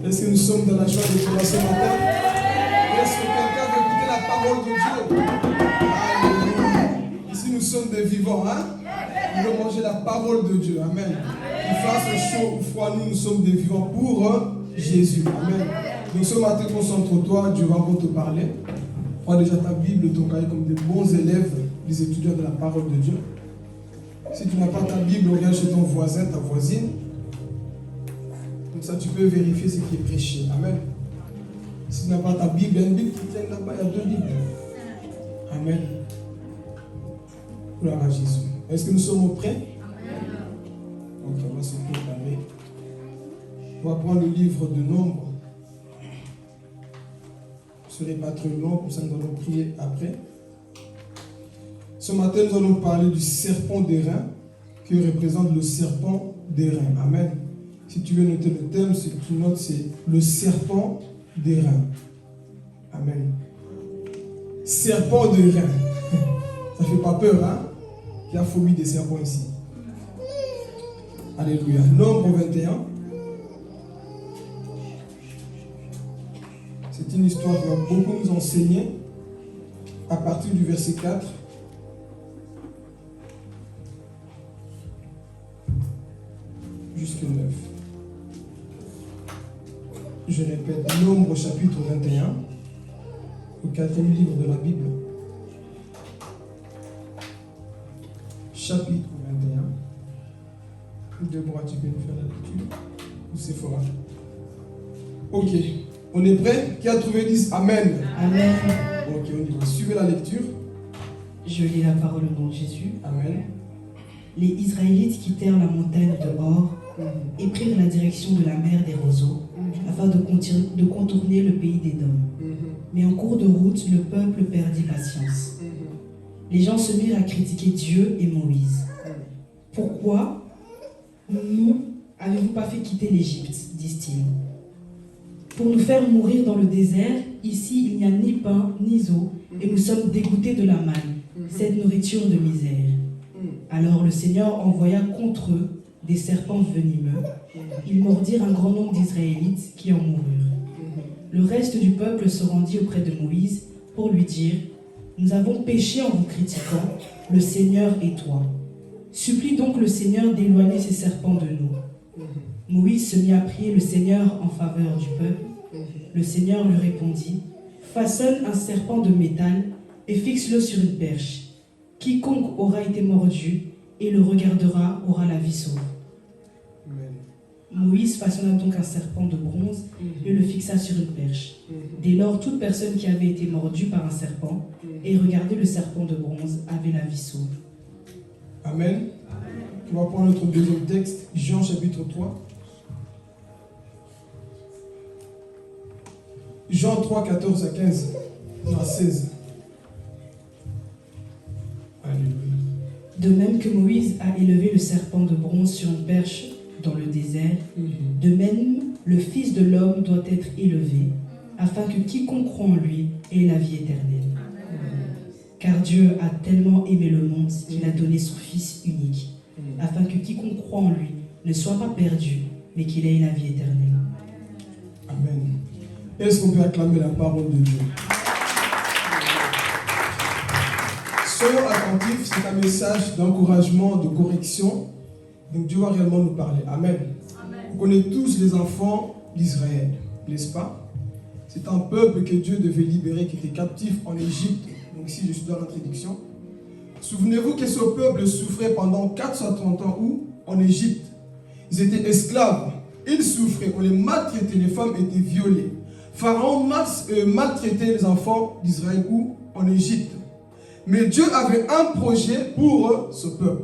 Est-ce que nous sommes dans la joie de Dieu ce matin? Est-ce que quelqu'un veut écouter la parole de Dieu? Alléluia. Ici nous sommes des vivants, hein? Nous voulons manger la parole de Dieu. Amen. Qu'il fasse chaud ou froid, nous sommes des vivants pour Jésus. Amen. Donc ce matin, concentre-toi, Dieu va encore te parler. Prends déjà ta Bible, ton cahier comme des bons élèves, des étudiants de la parole de Dieu. Si tu n'as pas ta Bible, regarde chez ton voisin, ta voisine. Comme ça, tu peux vérifier ce qui est prêché. Amen. Si tu n'as pas ta Bible, il y a une Bible qui tient là-bas, il y a 2 Bibles. Amen. Gloire à Jésus. Est-ce que nous sommes prêts? Ok, on va se préparer. On va prendre le livre de Nombres. Ce n'est pas trop long, comme ça nous allons prier après. Ce matin, nous allons parler du serpent d'airain, qui représente le serpent d'airain. Amen. Si tu veux noter le thème, ce que tu notes, c'est le serpent d'airain. Amen. Serpent d'airain. Ça ne fait pas peur, hein? Il y a phobie des serpents ici. Alléluia. Nombre 21. C'est une histoire qui va beaucoup nous enseigner à partir du verset 4. Jusqu'au 9. Je répète, Nombre chapitre 21, le 4e livre de la Bible. Chapitre 21. Deborah, tu peux nous faire la lecture? Ou Sephora? Ok. On est prêt? Qui a trouvé? Dis Amen. Amen. Ok, on y va. Suivez la lecture. Je lis la parole au nom de Jésus. Amen. Les Israélites quittèrent la montagne de Hor et prirent la direction de la mer des roseaux afin de contourner le pays d'Édom. Mais en cours de route, le peuple perdit patience. Les gens se mirent à critiquer Dieu et Moïse. Pourquoi nous avez-vous pas fait quitter l'Égypte, disent-ils. Pour nous faire mourir dans le désert, ici il n'y a ni pain ni eau, et nous sommes dégoûtés de la manne, cette nourriture de misère. Alors le Seigneur envoya contre eux des serpents venimeux. Ils mordirent un grand nombre d'Israélites qui en moururent. Le reste du peuple se rendit auprès de Moïse pour lui dire: nous avons péché en vous critiquant, le Seigneur et toi. Supplie donc le Seigneur d'éloigner ces serpents de nous. Moïse se mit à prier le Seigneur en faveur du peuple. Le Seigneur lui répondit: façonne un serpent de métal et fixe-le sur une perche. Quiconque aura été mordu et le regardera aura la vie sauve. Moïse façonna donc un serpent de bronze et le fixa sur une perche. Dès lors, toute personne qui avait été mordue par un serpent et regardait le serpent de bronze avait la vie sauve. Amen. On va prendre notre deuxième texte, Jean chapitre 3. Jean 3, 14 à 15. Non, à 16. Alléluia. De même que Moïse a élevé le serpent de bronze sur une perche dans le désert, de même le Fils de l'homme doit être élevé, afin que quiconque croit en lui ait la vie éternelle. Car Dieu a tellement aimé le monde qu'il a donné son Fils unique, afin que quiconque croit en lui ne soit pas perdu, mais qu'il ait la vie éternelle. Amen. Est-ce qu'on peut acclamer la parole de Dieu? Soyons attentifs, c'est un message d'encouragement, de correction. Donc Dieu va réellement nous parler. Amen. Amen. Vous connaissez tous les enfants d'Israël, n'est-ce pas? C'est un peuple que Dieu devait libérer, qui était captif en Égypte. Donc ici, je suis dans l'introduction. Souvenez-vous que ce peuple souffrait pendant 430 ans où? En Égypte. Ils étaient esclaves. Ils souffraient, on les maltraitait, les femmes étaient violées. Pharaon maltraitait les enfants d'Israël où? En Égypte. Mais Dieu avait un projet pour ce peuple.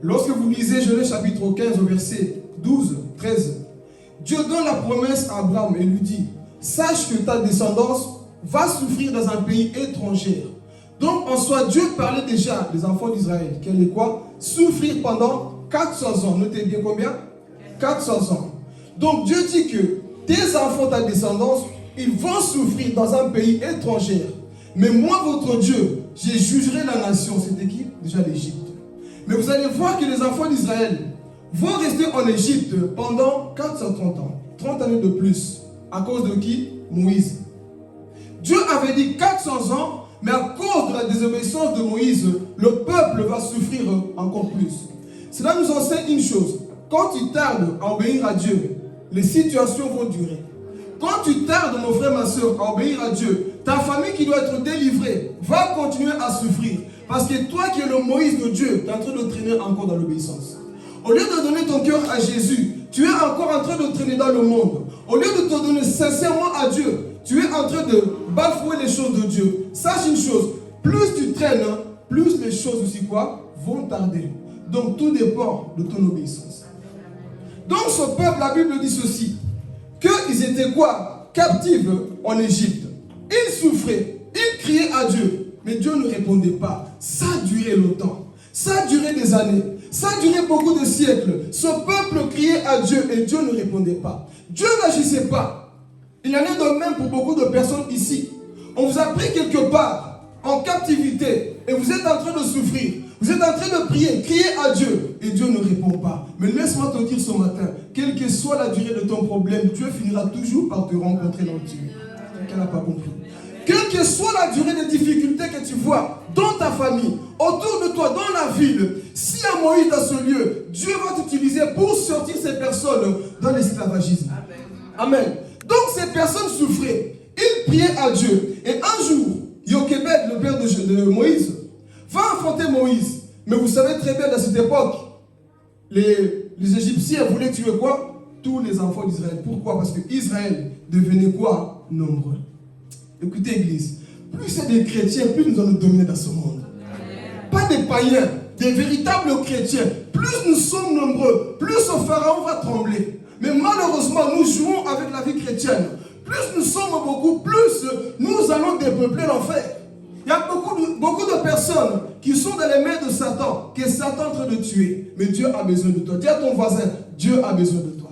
Lorsque vous lisez Genèse chapitre 15 au verset 12, 13, Dieu donne la promesse à Abraham et lui dit: sache que ta descendance va souffrir dans un pays étranger. Donc en soi, Dieu parlait déjà des enfants d'Israël. Quel est quoi? Souffrir pendant 400 ans. Notez bien combien? 400 ans. Donc Dieu dit que tes enfants, ta descendance, ils vont souffrir dans un pays étranger. Mais moi, votre Dieu, je jugerai la nation. C'était qui? Déjà l'Égypte. Mais vous allez voir que les enfants d'Israël vont rester en Égypte pendant 430 ans. 30 années de plus. À cause de qui? Moïse. Dieu avait dit 400 ans, mais à cause de la désobéissance de Moïse, le peuple va souffrir encore plus. Cela nous enseigne une chose. Quand tu tardes à obéir à Dieu, les situations vont durer. Quand tu tardes, mon frère, ma soeur, à obéir à Dieu, ta famille qui doit être délivrée va continuer à souffrir. Parce que toi qui es le Moïse de Dieu, tu es en train de traîner encore dans l'obéissance. Au lieu de donner ton cœur à Jésus, tu es encore en train de traîner dans le monde. Au lieu de te donner sincèrement à Dieu, tu es en train de bafouer les choses de Dieu. Sache une chose, plus tu traînes, plus les choses aussi quoi vont tarder. Donc tout dépend de ton obéissance. Donc ce peuple, la Bible dit ceci, qu'ils étaient quoi? Captifs en Égypte. Ils souffraient, ils criaient à Dieu, mais Dieu ne répondait pas. Ça a duré longtemps, ça a duré des années, ça a duré beaucoup de siècles. Ce peuple criait à Dieu et Dieu ne répondait pas. Dieu n'agissait pas. Il en est de même pour beaucoup de personnes ici. On vous a pris quelque part en captivité et vous êtes en train de souffrir. Vous êtes en train de prier, crier à Dieu et Dieu ne répond pas. Mais laisse-moi te dire ce matin, quelle que soit la durée de ton problème, Dieu finira toujours par te rencontrer dans Dieu. Quelqu'un n'a pas compris. Quelle que soit la durée des difficultés que tu vois dans ta famille, autour de toi, dans la ville, si à Moïse dans ce lieu, Dieu va t'utiliser pour sortir ces personnes dans l'esclavagisme. Amen. Donc ces personnes souffraient, ils priaient à Dieu. Et un jour, Jochebed, le père de Moïse, va affronter Moïse. Mais vous savez très bien, à cette époque, les Égyptiens voulaient tuer quoi? Tous les enfants d'Israël. Pourquoi? Parce que Israël devenait quoi? Nombreux. Écoutez, Église, plus c'est des chrétiens, plus nous allons dominer dans ce monde. Pas des païens, des véritables chrétiens. Plus nous sommes nombreux, plus le pharaon va trembler. Mais malheureusement, nous jouons avec la vie chrétienne. Plus nous sommes beaucoup, plus nous allons dépeupler l'enfer. Il y a beaucoup de personnes qui sont dans les mains de Satan, que Satan est en train de tuer. Mais Dieu a besoin de toi. Dis à ton voisin, Dieu a besoin de toi.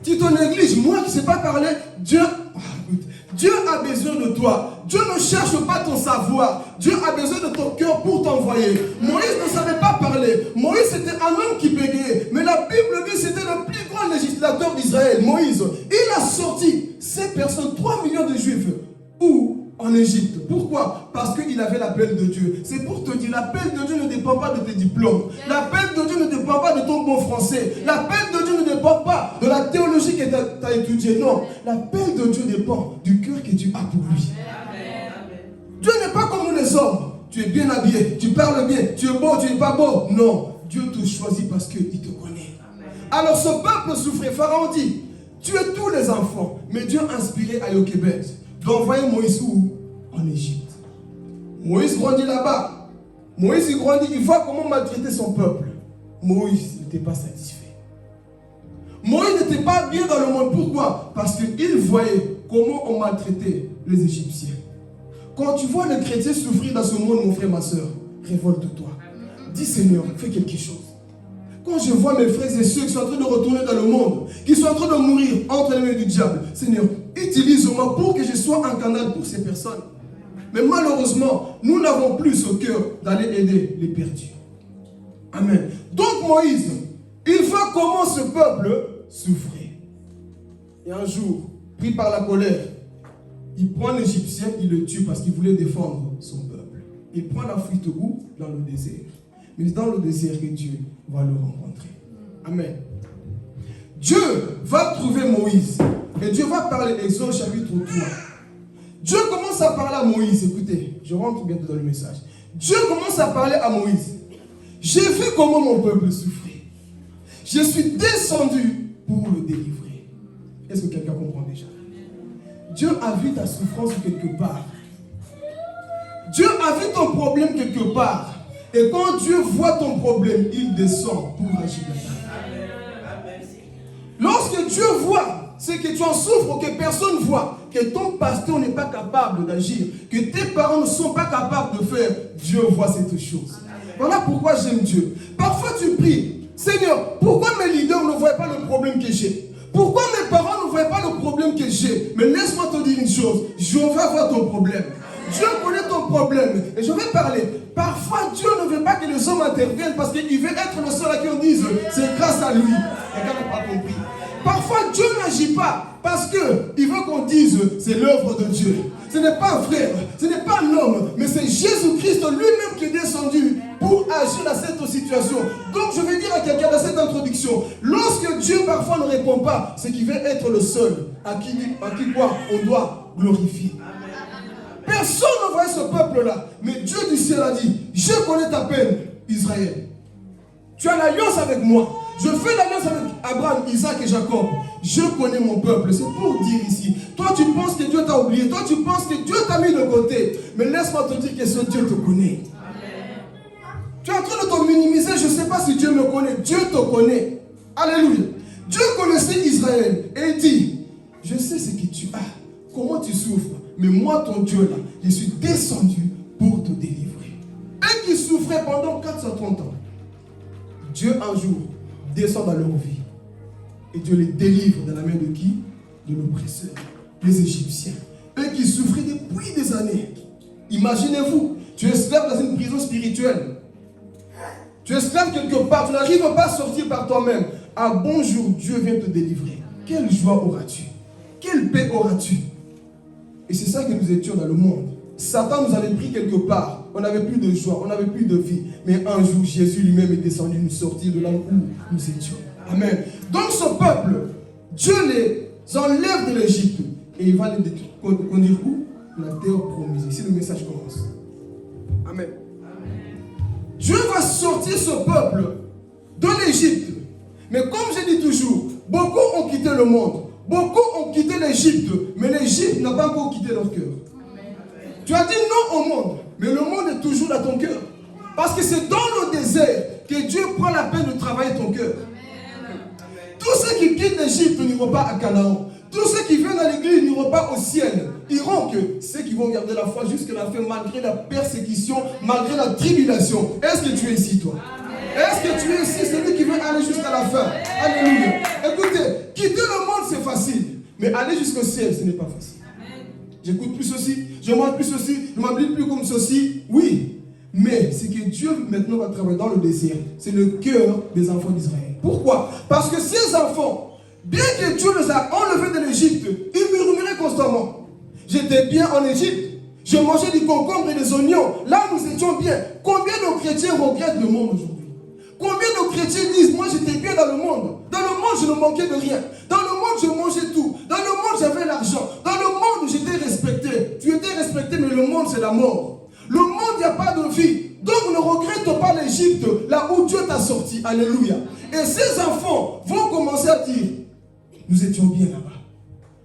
Tu te négliges, moi qui ne sais pas parler, Dieu a besoin de toi. Dieu ne cherche pas ton savoir. Dieu a besoin de ton cœur pour t'envoyer. Moïse ne savait pas parler. Moïse c'était un homme qui bégayait. Mais la Bible dit que c'était le plus grand législateur d'Israël. Moïse, il a sorti ces personnes, 3 millions de juifs. Où? En Égypte. Pourquoi? Parce qu'il avait l'appel de Dieu. C'est pour te dire, l'appel de Dieu ne dépend pas de tes diplômes. L'appel de Dieu ne dépend pas de ton bon français. L'appel de Dieu ne dépend pas de la théologie que tu as étudiée. Non. L'appel de Dieu dépend du cœur que tu as pour lui. Dieu n'est pas comme nous les hommes. Tu es bien habillé, tu parles bien, tu es beau, tu n'es pas beau. Non. Dieu te choisit parce qu'il te connaît. Alors ce peuple souffrait. Pharaon dit, tuez tous les enfants. Mais Dieu a inspiré à Jochebed d'envoyer Moïse où? En Égypte. Moïse grandit là-bas. Moïse il grandit, il voit comment maltraiter son peuple. Moïse n'était pas satisfait. Moïse n'était pas bien dans le monde. Pourquoi? Parce qu'il voyait comment on maltraitait les Égyptiens. Quand tu vois les chrétiens souffrir dans ce monde, mon frère, ma soeur, révolte-toi. Dis Seigneur, fais quelque chose. Quand je vois mes frères et sœurs qui sont en train de retourner dans le monde, qui sont en train de mourir entre les mains du diable, Seigneur, utilise-moi pour que je sois un canal pour ces personnes. Mais malheureusement, nous n'avons plus ce cœur d'aller aider les perdus. Amen. Donc Moïse, il voit comment ce peuple souffrait. Et un jour, pris par la colère, il prend l'Égyptien, il le tue parce qu'il voulait défendre son peuple. Il prend la fuite où? Dans le désert. Mais c'est dans le désert que Dieu va le rencontrer. Amen. Dieu va trouver Moïse. Et Dieu va parler, Exode chapitre 3. Dieu commence à parler à Moïse. Écoutez, je rentre bientôt dans le message. Dieu commence à parler à Moïse. J'ai vu comment mon peuple souffrait. Je suis descendu pour le délivrer. Est-ce que quelqu'un comprend déjà? Dieu a vu ta souffrance quelque part. Dieu a vu ton problème quelque part. Et quand Dieu voit ton problème, il descend pour agir dans ta vie. Lorsque Dieu voit ce que tu en souffres, que personne ne voit, que ton pasteur n'est pas capable d'agir, que tes parents ne sont pas capables de faire, Dieu voit cette chose. Voilà pourquoi j'aime Dieu. Parfois tu pries, Seigneur, pourquoi mes leaders ne voient pas le problème que j'ai? Pourquoi mes parents ne voient pas le problème que j'ai? Mais laisse-moi te dire une chose, je vais voir ton problème. Dieu connaît ton problème. Et je vais parler. Parfois, Dieu ne veut pas que les hommes interviennent parce qu'il veut être le seul à qui on dise c'est grâce à lui. Quelqu'un n'a pas compris. Parfois, Dieu n'agit pas parce qu'il veut qu'on dise c'est l'œuvre de Dieu. Ce n'est pas un frère, ce n'est pas un homme, mais c'est Jésus-Christ lui-même qui est descendu pour agir dans cette situation. Donc je vais dire à quelqu'un dans cette introduction, lorsque Dieu parfois ne répond pas, c'est qu'il veut être le seul à qui quoi on doit glorifier. Personne ne voit ce peuple-là, mais Dieu du ciel a dit, je connais ta peine, Israël. Tu as l'alliance avec moi. Je fais l'alliance avec Abraham, Isaac et Jacob. Je connais mon peuple. C'est pour dire ici. Toi, tu penses que Dieu t'a oublié. Toi, tu penses que Dieu t'a mis de côté. Mais laisse-moi te dire que ce Dieu te connaît. Amen. Tu es en train de te minimiser. Je ne sais pas si Dieu me connaît. Dieu te connaît. Alléluia. Dieu connaissait Israël. Et il dit, je sais ce que tu as. Comment tu souffres. Mais moi, ton Dieu là, je suis descendu pour te délivrer. Eux qui souffraient pendant 430 ans. Dieu un jour descend dans leur vie et Dieu les délivre de la main de qui? De l'oppresseur, les Égyptiens. Eux qui souffraient depuis des années. Imaginez-vous, tu es esclave dans une prison spirituelle. Tu es esclave quelque part, tu n'arrives pas à sortir par toi-même. Ah bonjour, Dieu vient te délivrer. Quelle joie auras-tu? Quelle paix auras-tu? Et c'est ça que nous étions dans le monde. Satan nous avait pris quelque part. On n'avait plus de joie, on n'avait plus de vie. Mais un jour, Jésus lui-même est descendu nous sortir de là où nous étions. Amen. Donc ce peuple, Dieu les enlève de l'Égypte. Et il va les conduire où? La terre promise. Ici, le message commence. Amen. Dieu va sortir ce peuple de l'Égypte. Mais comme je dis toujours, beaucoup ont quitté le monde. Beaucoup ont quitté l'Égypte. Mais l'Égypte n'a pas encore quitté leur cœur. Tu as dit non au monde, mais le monde est toujours dans ton cœur. Parce que c'est dans le désert que Dieu prend la peine de travailler ton cœur. Tous ceux qui quittent l'Égypte n'iront pas à Canaan. Tous ceux qui viennent à l'église n'iront pas au ciel. Iront que ceux qui vont garder la foi jusqu'à la fin, malgré la persécution, malgré la tribulation. Est-ce que tu es ici, toi? Est-ce que tu es ici, celui qui veut aller jusqu'à la fin? Alléluia. Écoutez, quitter le monde, c'est facile. Mais aller jusqu'au ciel, ce n'est pas facile. J'écoute plus ceci, je mange plus ceci, je ne m'habille plus comme ceci. Oui, mais c'est que Dieu maintenant va travailler dans le désert. C'est le cœur des enfants d'Israël. Pourquoi? Parce que ces enfants, bien que Dieu les a enlevés de l'Égypte, ils murmuraient constamment. J'étais bien en Égypte, je mangeais du concombre et des oignons. Là, nous étions bien. Combien de chrétiens regrettent le monde aujourd'hui? Combien de chrétiens disent, moi j'étais bien dans le monde. Dans le monde, je ne manquais de rien. Dans le monde, je mangeais tout. Dans le monde, j'avais l'argent. Dans le monde, j'étais respecté. Tu étais respecté, mais le monde, c'est la mort. Le monde, il n'y a pas de vie. Donc, ne regrette pas l'Égypte, là où Dieu t'a sorti. Alléluia. Et ces enfants vont commencer à dire, nous étions bien là-bas.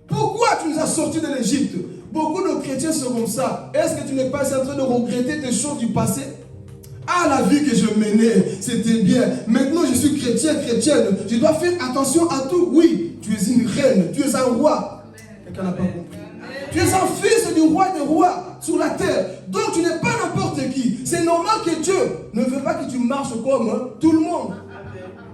Pourquoi tu nous as sortis de l'Égypte? Beaucoup de chrétiens sont comme ça. Est-ce que tu n'es pas en train de regretter des choses du passé? Ah, la vie que je menais, c'était bien. Maintenant, je suis chrétienne. Je dois faire attention à tout. Oui, tu es une reine, tu es un roi. Quelqu'un n'a pas compris. Tu es un fils du roi des rois sur la terre. Donc, tu n'es pas n'importe qui. C'est normal que Dieu ne veut pas que tu marches comme tout le monde.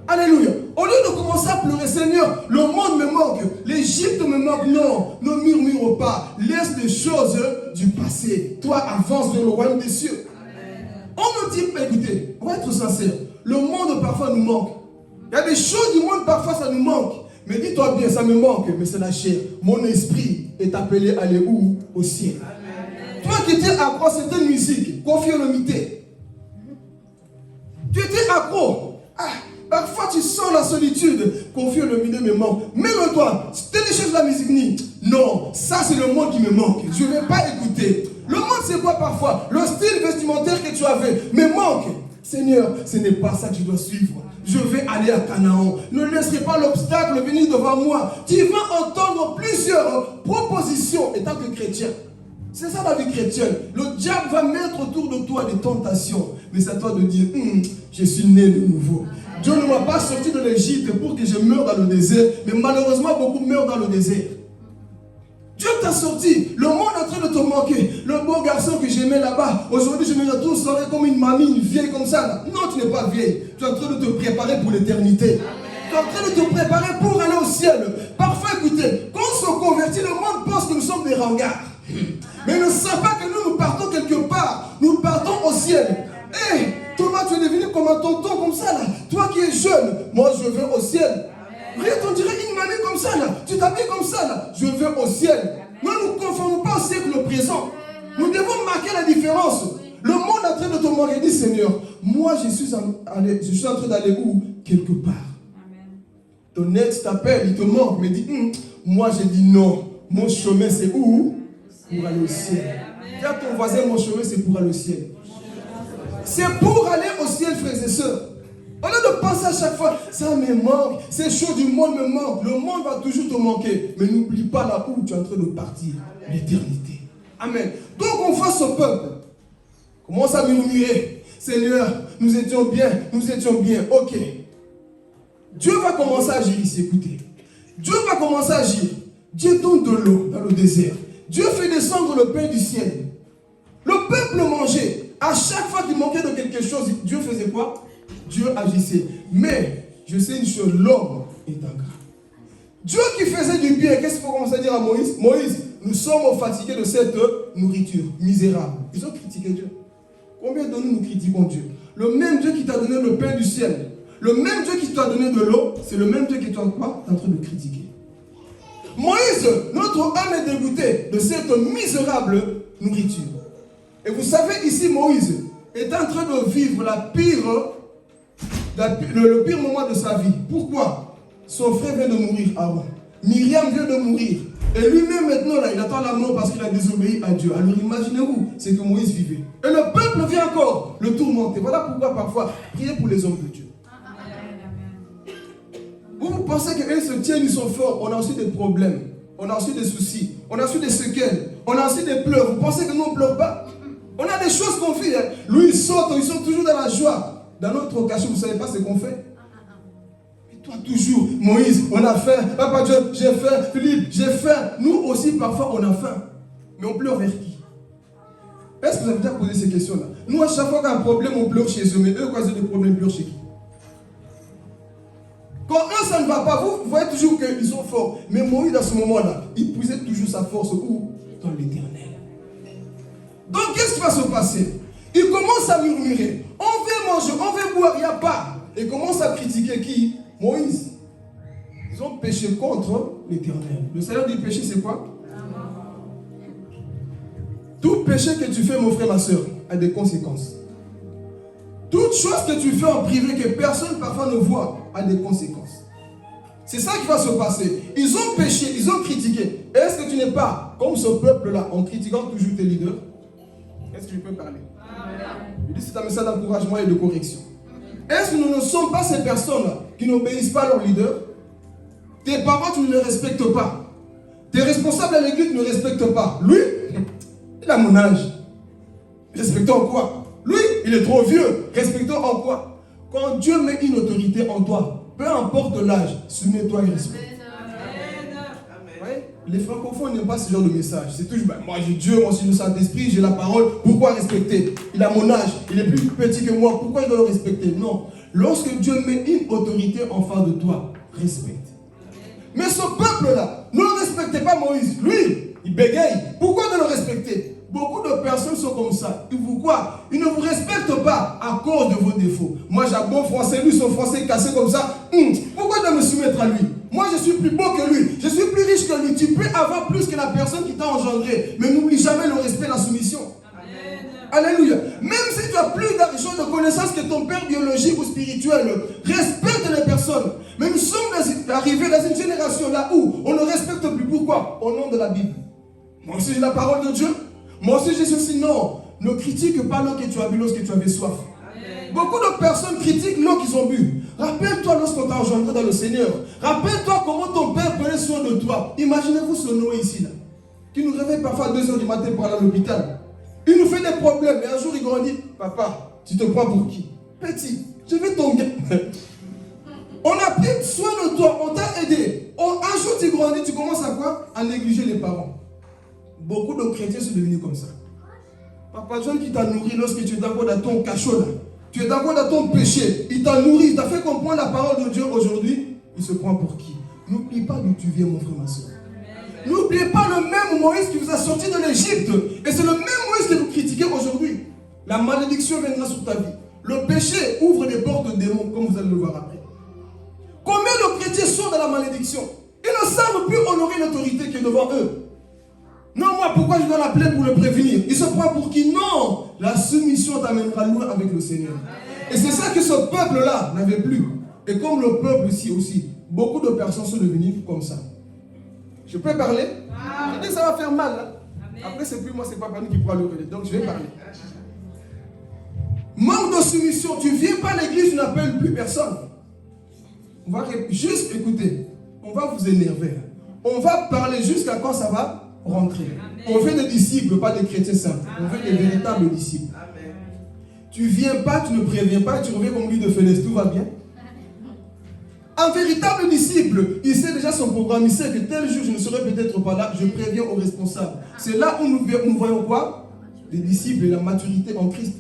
Alléluia. Au lieu de commencer à pleurer, Seigneur, le monde me manque, l'Égypte me manque. Non, ne murmure pas. Laisse les choses du passé. Toi, avance vers le royaume des cieux. On me dit, écoutez, on va être sincère, le monde parfois nous manque. Il y a des choses du monde, parfois ça nous manque. Mais dis-toi bien, ça me manque, mais c'est la chair. Mon esprit est appelé à aller où? Au ciel. Amen. Toi qui étais accro à certaines musiques, conformité. Tu étais accro. Parfois tu sens la solitude. Conformité me manque. Même toi, télécharge la musique. Non, ça c'est le monde qui me manque. Je ne vais pas écouter. Le monde, c'est quoi parfois? Le style vestimentaire que tu avais me manque. Seigneur, ce n'est pas ça que je dois suivre. Je vais aller à Canaan. Ne laisserai pas l'obstacle venir devant moi. Tu vas entendre plusieurs propositions étant que chrétien. C'est ça la vie chrétienne. Le diable va mettre autour de toi des tentations. Mais c'est à toi de dire, je suis né de nouveau. Dieu ne m'a pas sorti de l'Égypte pour que je meure dans le désert. Mais malheureusement, beaucoup meurent dans le désert. Dieu t'a sorti. Le monde est en train de te manquer. Le beau garçon que j'aimais là-bas, aujourd'hui je me retrouve soirée comme une mamie, une vieille comme ça. Là. Non, tu n'es pas vieille. Tu es en train de te préparer pour l'éternité. Tu es en train de te préparer pour aller au ciel. Parfois, écoutez, quand on se convertit, le monde pense que nous sommes des rengards. Mais ne savent pas que nous partons quelque part. Nous partons au ciel. Hé, Thomas, tu es devenu comme un tonton comme ça là. Toi qui es jeune, moi je vais au ciel. Regarde, on dirait une mamie comme ça là. Tu t'habilles comme ça là. Je vais au ciel. Ne nous conformons pas au siècle présent. Nous devons marquer la différence. Le monde est en train de te manquer. Dis Seigneur, moi je suis en train d'aller où? Quelque part. Ton ex t'appelle, il te manque, mais dit, moi j'ai dit non. Mon chemin c'est où? Pour aller au ciel. Dis à ton voisin, mon chemin c'est pour aller au ciel. C'est pour aller au ciel, frères et sœurs. Au lieu de penser à chaque fois, ça me manque, ces choses du monde me manquent. Le monde va toujours te manquer. Mais n'oublie pas là où tu es en train de partir, l'éternité. Amen. Donc on voit ce peuple. Commence à murmurer. Seigneur, nous étions bien, nous étions bien. Ok. Dieu va commencer à agir ici, écoutez. Dieu va commencer à agir. Dieu donne de l'eau dans le désert. Dieu fait descendre le pain du ciel. Le peuple mangeait. À chaque fois qu'il manquait de quelque chose, Dieu faisait quoi? Dieu agissait. Mais, je sais une chose, l'homme est ingrat. Dieu qui faisait du bien, qu'est-ce qu'il faut commencer à dire à Moïse? Moïse, nous sommes fatigués de cette nourriture misérable. Ils ont critiqué Dieu. Combien de nous critiquons Dieu? Le même Dieu qui t'a donné le pain du ciel, le même Dieu qui t'a donné de l'eau, c'est le même Dieu qui est en train de critiquer. Moïse, notre âme est dégoûtée de cette misérable nourriture. Et vous savez, ici, Moïse est en train de vivre le pire moment de sa vie. Pourquoi? Son frère vient de mourir avant. Myriam vient de mourir. Et lui-même maintenant, là, il attend la mort parce qu'il a désobéi à Dieu. Alors imaginez-vous, c'est que Moïse vivait. Et le peuple vient encore le tourmenter. Voilà pourquoi parfois, priez pour les hommes de Dieu. Vous pensez qu'eux se tiennent, ils sont forts. On a aussi des problèmes. On a aussi des soucis. On a aussi des séquelles. On a aussi des pleurs. Vous pensez que nous, on ne pleure pas? On a des choses qu'on vit. Hein. Lui, il saute, ils sont toujours dans la joie. Dans notre cachot, vous ne savez pas ce qu'on fait? Et toi, toujours, Moïse, on a faim. Papa Dieu, j'ai faim. Philippe, j'ai faim. Nous aussi, parfois, on a faim. Mais on pleure vers qui? Est-ce que vous avez déjà posé ces questions-là? Nous, à chaque fois qu'il y a un problème, on pleure chez eux. Mais eux, quand ils ont des problèmes, ils pleurent chez qui? Quand eux, ça ne va pas, vous voyez toujours qu'ils sont forts. Mais Moïse, à ce moment-là, il puisait toujours sa force où? Dans l'Éternel. Donc, qu'est-ce qui va se passer? Il commence à murmurer. On veut manger, on veut boire, il n'y a pas. Et commence à critiquer qui? Moïse. Ils ont péché contre l'Éternel. Le salaire du péché, c'est quoi? Tout péché que tu fais, mon frère, ma soeur, a des conséquences. Toute chose que tu fais en privé, que personne parfois ne voit, a des conséquences. C'est ça qui va se passer. Ils ont péché, ils ont critiqué. Est-ce que tu n'es pas comme ce peuple-là, en critiquant toujours tes leaders? Est-ce que je peux parler? Je dis c'est un message d'encouragement et de correction. Est-ce que nous ne sommes pas ces personnes-là qui n'obéissent pas à leurs leaders? Tes parents, tu ne les respectes pas. Tes responsables à l'église ne respectent pas. Lui, il a mon âge. Respectons en quoi? Lui, il est trop vieux. Respectons en quoi? Quand Dieu met une autorité en toi, peu importe l'âge, soumets-toi et respecte. Les francophones n'aiment pas ce genre de message. C'est toujours, moi j'ai Dieu, moi j'ai le Saint-Esprit, j'ai la parole, pourquoi respecter? Il a mon âge, il est plus petit que moi, pourquoi je dois le respecter? Non. Lorsque Dieu met une autorité en face de toi, respecte. Mais ce peuple-là, ne le respectez pas Moïse. Lui, il bégaye. Pourquoi ne le respecter? Beaucoup de personnes sont comme ça. Ils vous quoi? Ils ne vous respectent pas à cause de vos défauts. Moi j'ai un bon français, lui son français cassé comme ça. Pourquoi je dois me soumettre à lui? Moi je suis plus beau que lui, je suis plus riche que lui. Tu peux avoir plus que la personne qui t'a engendré. Mais n'oublie jamais le respect et la soumission. Amen. Alléluia. Même si tu as plus d'argent, de connaissances que ton père biologique ou spirituel, respecte les personnes. Mais nous sommes arrivés dans une génération là où on ne respecte plus. Pourquoi? Au nom de la Bible. Moi aussi j'ai la parole de Dieu. Moi aussi j'ai ceci. Non, ne critique pas l'eau que tu as bu lorsque tu avais soif. Amen. Beaucoup de personnes critiquent l'eau qu'ils ont bu. Rappelle-toi lorsqu'on t'a engendré dans le Seigneur. Rappelle-toi comment ton père prenait soin de toi. Imaginez-vous ce Noé ici là, qui nous réveille parfois à 2h du matin pour aller à l'hôpital. Il nous fait des problèmes et un jour il grandit. Papa, tu te prends pour qui? Petit, je vais tomber. On a pris soin de toi, on t'a aidé. Un jour tu grandis, tu commences à quoi? À négliger les parents. Beaucoup de chrétiens sont devenus comme ça. Papa John qui t'a nourri lorsque tu es d'accord dans ton cachot là. Tu es d'accord dans ton péché. Il t'a nourri, il t'a fait comprendre la parole de Dieu aujourd'hui. Il se prend pour qui? N'oublie pas d'où tu viens, mon frère, ma soeur. N'oubliez pas le même Moïse qui vous a sorti de l'Égypte. Et c'est le même Moïse que vous critiquez aujourd'hui. La malédiction viendra sur ta vie. Le péché ouvre des portes de démons, comme vous allez le voir après. Combien de chrétiens sont dans la malédiction? Ils ne savent plus honorer l'autorité qui est devant eux. Non, moi, pourquoi je dois l'appeler pour le prévenir? Il se prend pour qui? Non! La soumission t'amènera loin avec le Seigneur. Et c'est ça que ce peuple-là n'avait plus. Et comme le peuple ici aussi, beaucoup de personnes sont devenues comme ça. Je peux parler? Je dis ça va faire mal. Là. Après, c'est plus moi, c'est pas nous qui pourra le relayer. Donc, je vais parler. Manque de soumission. Tu ne viens pas à l'église, tu n'appelles plus personne. On va juste écouter. On va vous énerver. On va parler jusqu'à quand ça va rentrer. On veut des disciples, pas des chrétiens simples. On veut des véritables disciples. Tu ne viens pas, tu ne préviens pas, tu reviens comme lui de fenêtre, tout va bien. Un véritable disciple, il sait déjà son programme, il sait que tel jour je ne serai peut-être pas là, je préviens aux responsables. C'est là où nous voyons quoi? Les disciples et la maturité en Christ.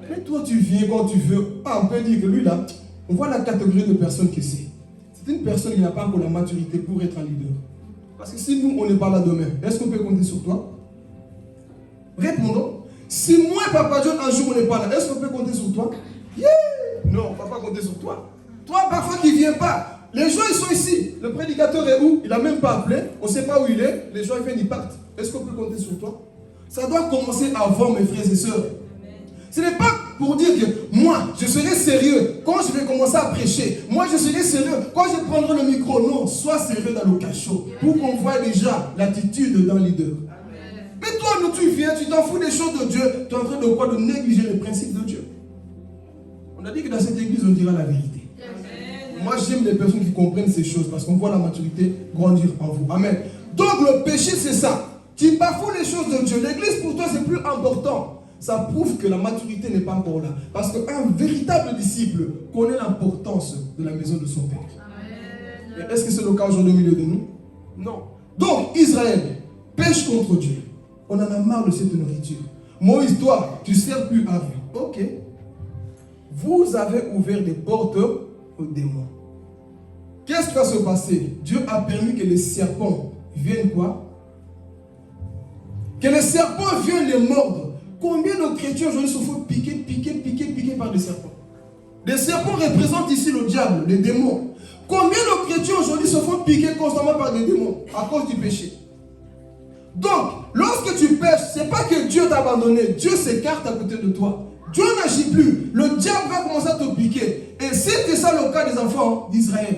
Mais toi tu viens quand tu veux. On peut dire que lui là, on voit la catégorie de personnes que c'est. C'est une personne qui n'a pas encore la maturité pour être un leader. Parce que si nous on n'est pas là demain, est-ce qu'on peut compter sur toi? Répondons. Si moi et Papa John un jour on n'est pas là, est-ce qu'on peut compter sur toi? Yeah! Non, on ne va pas compter sur toi. Toi, parfois, qui ne viens pas. Les gens, ils sont ici. Le prédicateur est où? Il n'a même pas appelé. On ne sait pas où il est. Les gens, ils viennent, ils partent. Est-ce qu'on peut compter sur toi? Ça doit commencer avant, mes frères et sœurs. Ce n'est pas pour dire que moi, je serai sérieux quand je vais commencer à prêcher. Moi, je serai sérieux quand je prendrai le micro. Non, sois sérieux dans le cachot. Pour qu'on voit déjà l'attitude d'un leader. Mais toi, nous, tu viens, tu t'en fous des choses de Dieu. Tu es en train de quoi? De négliger les principes de Dieu. On a dit que dans cette église, on dira la vérité. Moi, j'aime les personnes qui comprennent ces choses parce qu'on voit la maturité grandir en vous. Amen. Donc, le péché, c'est ça. Tu bafoues les choses de Dieu. L'église, pour toi, c'est plus important. Ça prouve que la maturité n'est pas encore là. Parce qu'un véritable disciple connaît l'importance de la maison de son Père. Est-ce que c'est le cas aujourd'hui au milieu de nous? Non. Donc, Israël pêche contre Dieu. On en a marre de cette nourriture. Moïse, toi, tu ne sers plus à rien. Ok. Vous avez ouvert des portes aux démons. Qu'est-ce qui va se passer? Dieu a permis que les serpents viennent quoi? Que les serpents viennent les mordre. Combien de chrétiens aujourd'hui se font piquer par des serpents? Les serpents représentent ici le diable, les démons. Combien de chrétiens aujourd'hui se font piquer constamment par des démons à cause du péché? Donc, lorsque tu pêches, ce n'est pas que Dieu t'a abandonné. Dieu s'écarte à côté de toi. Dieu n'agit plus. Le diable va commencer à te piquer. Et c'était ça le cas des enfants d'Israël.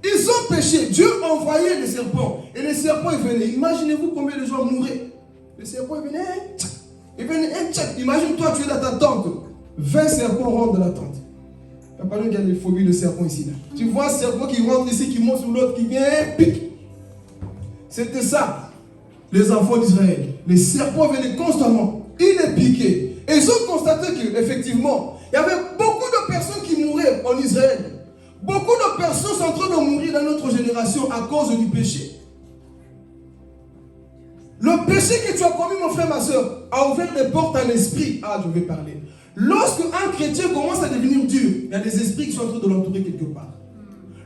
Ils ont péché. Dieu envoyait les serpents. Et les serpents, ils venaient. Imaginez-vous combien de gens mouraient. Les serpents, ils venaient. Ils venaient. Imagine-toi, tu es dans ta tente. 20 serpents rentrent dans la tente. Il n'y a pas qu'il y a des phobies de serpents ici. Là. Tu vois un serpent qui rentre ici, qui monte sur l'autre, qui vient, pique. C'était ça, les enfants d'Israël. Les serpents venaient constamment. Ils les piquaient. Et ils ont constaté qu'effectivement, il y avait beaucoup de personnes qui mouraient en Israël. Beaucoup de personnes sont en train de mourir dans notre génération à cause du péché. Le péché que tu as commis, mon frère, ma soeur, a ouvert des portes à l'esprit. Ah, je vais parler. Lorsque un chrétien commence à devenir dur, il y a des esprits qui sont en train de l'entourer quelque part.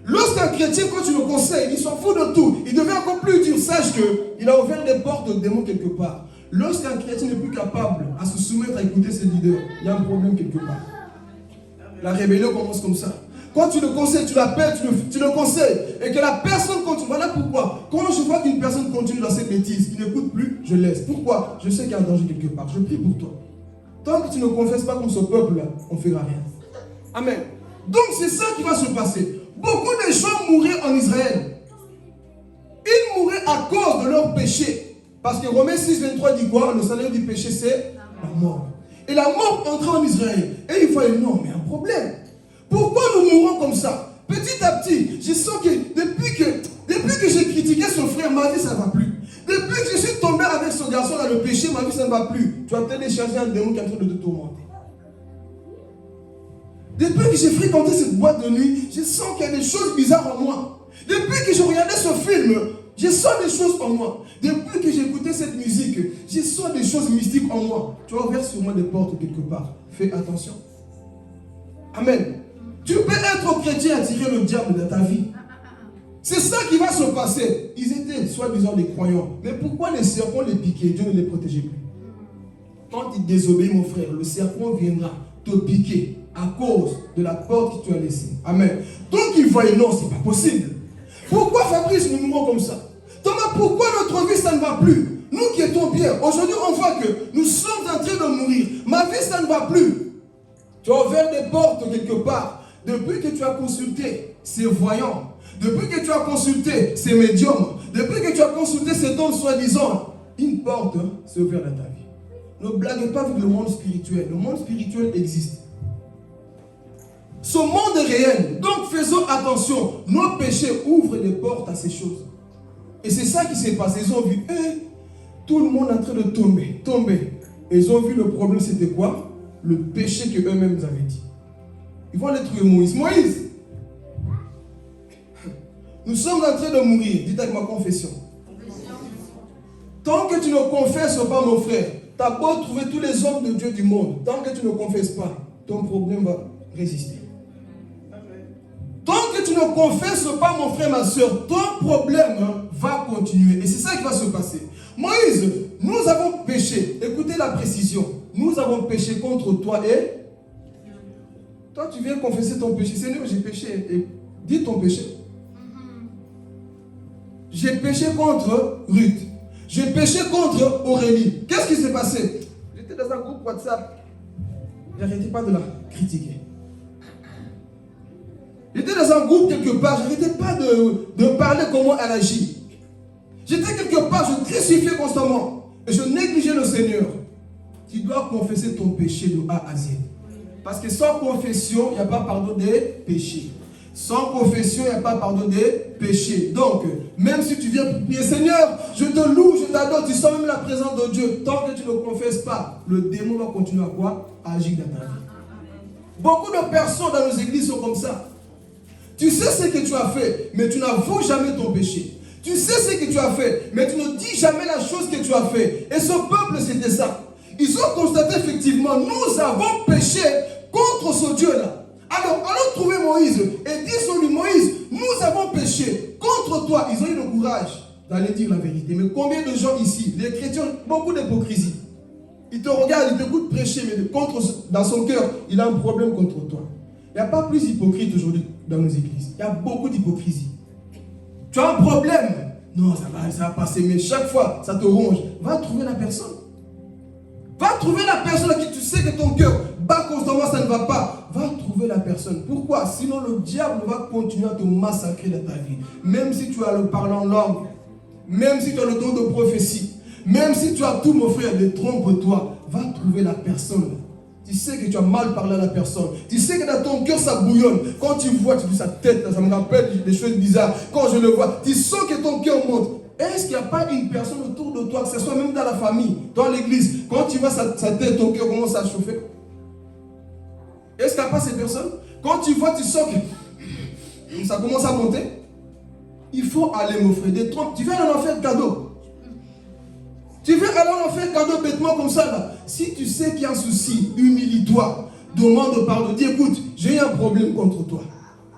Lorsqu'un chrétien, quand tu le conseilles, il s'en fout de tout, il devient encore plus dur. Sache qu'il a ouvert des portes de démons quelque part. Lorsqu'un chrétien n'est plus capable à se soumettre à écouter ses leaders, il y a un problème quelque part. La rébellion commence comme ça. Quand tu le conseilles, tu l'appelles, tu le conseilles, et que la personne continue. Voilà pourquoi. Quand je vois qu'une personne continue dans ses bêtises, qui n'écoute plus, je laisse. Pourquoi? Je sais qu'il y a un danger quelque part. Je prie pour toi. Tant que tu ne confesses pas comme ce peuple-là, on ne fera rien. Amen. Donc c'est ça qui va se passer. Beaucoup de gens mouraient en Israël. Ils mouraient à cause de leur péché. Parce que Romains 6, 23 dit quoi? Le salaire du péché, c'est la mort. Et la mort entrait en Israël. Et il fallait, non, mais un problème. Pourquoi nous mourons comme ça? Petit à petit, je sens que depuis que j'ai critiqué son frère, ma vie, ça ne va plus. Depuis que je suis tombé avec ce garçon dans le péché, ma vie, ça ne va plus. Tu as téléchargé un démon qui est en train de te tourmenter. Depuis que j'ai fréquenté cette boîte de nuit, je sens qu'il y a des choses bizarres en moi. Depuis que je regardais ce film, je sens des choses en moi. Depuis que j'ai écouté cette musique, je sens des choses mystiques en moi. Tu as ouvert sur moi des portes quelque part. Fais attention. Amen. Tu peux être chrétien et attirer le diable dans ta vie. C'est ça qui va se passer. Ils étaient soi-disant des croyants. Mais pourquoi les serpents les piquaient? Dieu ne les protégeait plus. Quand il désobéit, mon frère, le serpent viendra te piquer. à cause de la porte que tu as laissée. Amen. Donc il voyait, non, c'est pas possible. Pourquoi Fabrice, nous mourons comme ça? Thomas, pourquoi notre vie, ça ne va plus? Nous qui étions bien, aujourd'hui on voit que nous sommes en train de mourir. Ma vie, ça ne va plus. Tu as ouvert des portes quelque part. Depuis que tu as consulté ces voyants, depuis que tu as consulté ces médiums, depuis que tu as consulté ces dons soi-disant, une porte s'est ouverte dans ta vie. Ne blaguez pas avec le monde spirituel. Le monde spirituel existe. Ce monde est réel. Donc faisons attention. Nos péchés ouvrent les portes à ces choses. Et c'est ça qui s'est passé. Ils ont vu, tout le monde est en train de tomber. Et ils ont vu le problème, c'était quoi? Le péché qu'eux-mêmes avaient dit. Ils vont aller trouver Moïse. Moïse, nous sommes en train de mourir. Dites avec ma confession. Tant que tu ne confesses pas, mon frère, tu as beau trouver tous les hommes de Dieu du monde. Tant que tu ne confesses pas, ton problème va résister. Tant que tu ne confesses pas, mon frère, ma soeur, ton problème va continuer. Et c'est ça qui va se passer. Moïse, nous avons péché. Écoutez la précision. Nous avons péché contre toi et... Toi, tu viens confesser ton péché. Seigneur, j'ai péché. Et dis ton péché. J'ai péché contre Ruth. J'ai péché contre Aurélie. Qu'est-ce qui s'est passé? J'étais dans un groupe WhatsApp. J'arrêtais pas de la critiquer. J'étais dans un groupe quelque part. J'arrêtais pas de parler comment elle agit. J'étais quelque part, je crucifiais constamment. Et je négligeais le Seigneur. Tu dois confesser ton péché de A à Z. Parce que sans confession, il n'y a pas pardon des péchés. Sans confession, il n'y a pas pardon des péchés. Donc, même si tu viens prier, Seigneur, je te loue, je t'adore, tu sens même la présence de Dieu. Tant que tu ne confesses pas, le démon va continuer à quoi? À agir dans ta vie. Beaucoup de personnes dans nos églises sont comme ça. Tu sais ce que tu as fait, mais tu n'avoues jamais ton péché. Tu sais ce que tu as fait, mais tu ne dis jamais la chose que tu as fait. Et ce peuple, c'était ça. Ils ont constaté effectivement, nous avons péché contre ce Dieu-là. Alors, allons trouver Moïse et disons-lui, Moïse, nous avons péché contre toi. Ils ont eu le courage d'aller dire la vérité. Mais combien de gens ici, les chrétiens, beaucoup d'hypocrisie. Ils te regardent, ils t'écoutent prêcher, mais dans son cœur, il a un problème contre toi. Il n'y a pas plus hypocrite aujourd'hui dans nos églises. Il y a beaucoup d'hypocrisie. Tu as un problème. Non, ça va passer, mais chaque fois, ça te ronge. Va trouver la personne. Va trouver la personne à qui tu sais que ton cœur bat constamment, ça ne va pas. Va trouver la personne. Pourquoi? Sinon, le diable va continuer à te massacrer dans ta vie. Même si tu as le parlant en langue, même si tu as le don de prophétie, même si tu as tout, mon frère, détrompe-toi. Va trouver la personne. Tu sais que tu as mal parlé à la personne. Tu sais que dans ton cœur, ça bouillonne. Quand tu vois, tu dis sa tête, là, ça me rappelle des choses bizarres. Quand je le vois, tu sens que ton cœur monte. Est-ce qu'il n'y a pas une personne autour de toi, que ce soit même dans la famille, dans l'église, quand tu vois sa tête, ton cœur commence à chauffer? Est-ce qu'il n'y a pas ces personnes? Quand tu vois, tu sens que ça commence à monter. Il faut aller, mon frère, détrompe. Tu viens en faire cadeau. Tu veux aller en faire cadeau bêtement comme ça là. Si tu sais qu'il y a un souci, humilie-toi. Demande pardon. Dis écoute, j'ai eu un problème contre toi.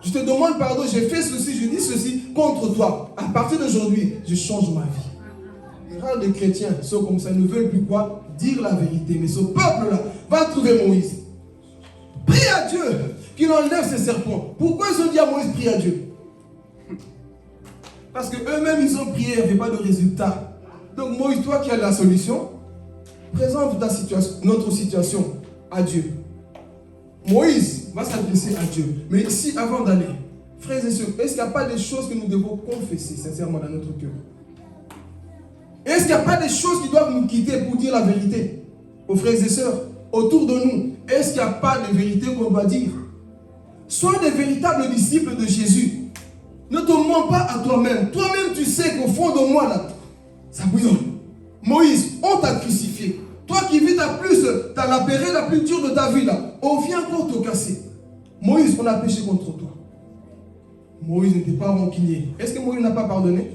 Je te demande pardon, j'ai fait ceci, je dis ceci contre toi. À partir d'aujourd'hui, je change ma vie. Les rares des chrétiens sont comme ça, ne veulent plus quoi? Dire la vérité. Mais ce peuple-là va trouver Moïse. Prie à Dieu qu'il enlève ces serpents. Pourquoi ils ont dit à Moïse, prie à Dieu? Parce qu'eux-mêmes, ils ont prié, il n'y avait pas de résultat. Donc Moïse, toi qui as la solution, présente notre situation à Dieu. Moïse va s'adresser à Dieu. Mais ici, avant d'aller, frères et sœurs, est-ce qu'il n'y a pas des choses que nous devons confesser sincèrement dans notre cœur? Est-ce qu'il n'y a pas des choses qui doivent nous quitter pour dire la vérité aux frères et sœurs autour de nous? Est-ce qu'il n'y a pas de vérité qu'on doit dire? Sois des véritables disciples de Jésus. Ne te mens pas à toi-même. Toi-même, tu sais qu'au fond de moi, là, ça bouillonne. Moïse, on t'a crucifié. Toi qui vis t'as la période la plus dure de ta vie là. On vient encore te casser. Moïse, on a péché contre toi. Moïse n'était pas rancunier. Est-ce que Moïse n'a pas pardonné?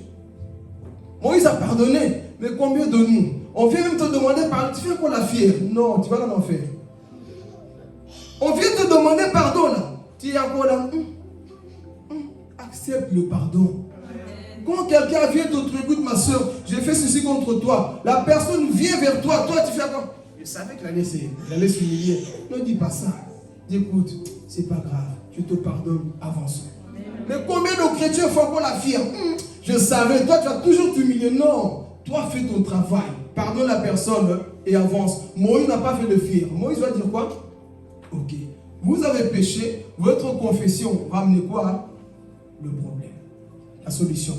Moïse a pardonné. Mais combien de nous? On vient même te demander pardon. Tu fais quoi la fière? Non, tu vas dans l'enfer. On vient te demander pardon là. Tu es encore là. Accepte le pardon. Quand quelqu'un vient te dire, écoute ma soeur, j'ai fait ceci contre toi, la personne vient vers toi, toi tu fais quoi? Je savais qu'il allait s'humilier. Ne dis pas ça. dis écoute, c'est pas grave, je te pardonne, avance. Mais combien de chrétiens font encore la fière? Je savais, toi tu vas toujours t'humilier. Non, toi fais ton travail, pardonne la personne et avance. Moïse n'a pas fait de fier. Moïse va dire quoi? Ok, vous avez péché, votre confession va amener quoi? Le problème, la solution.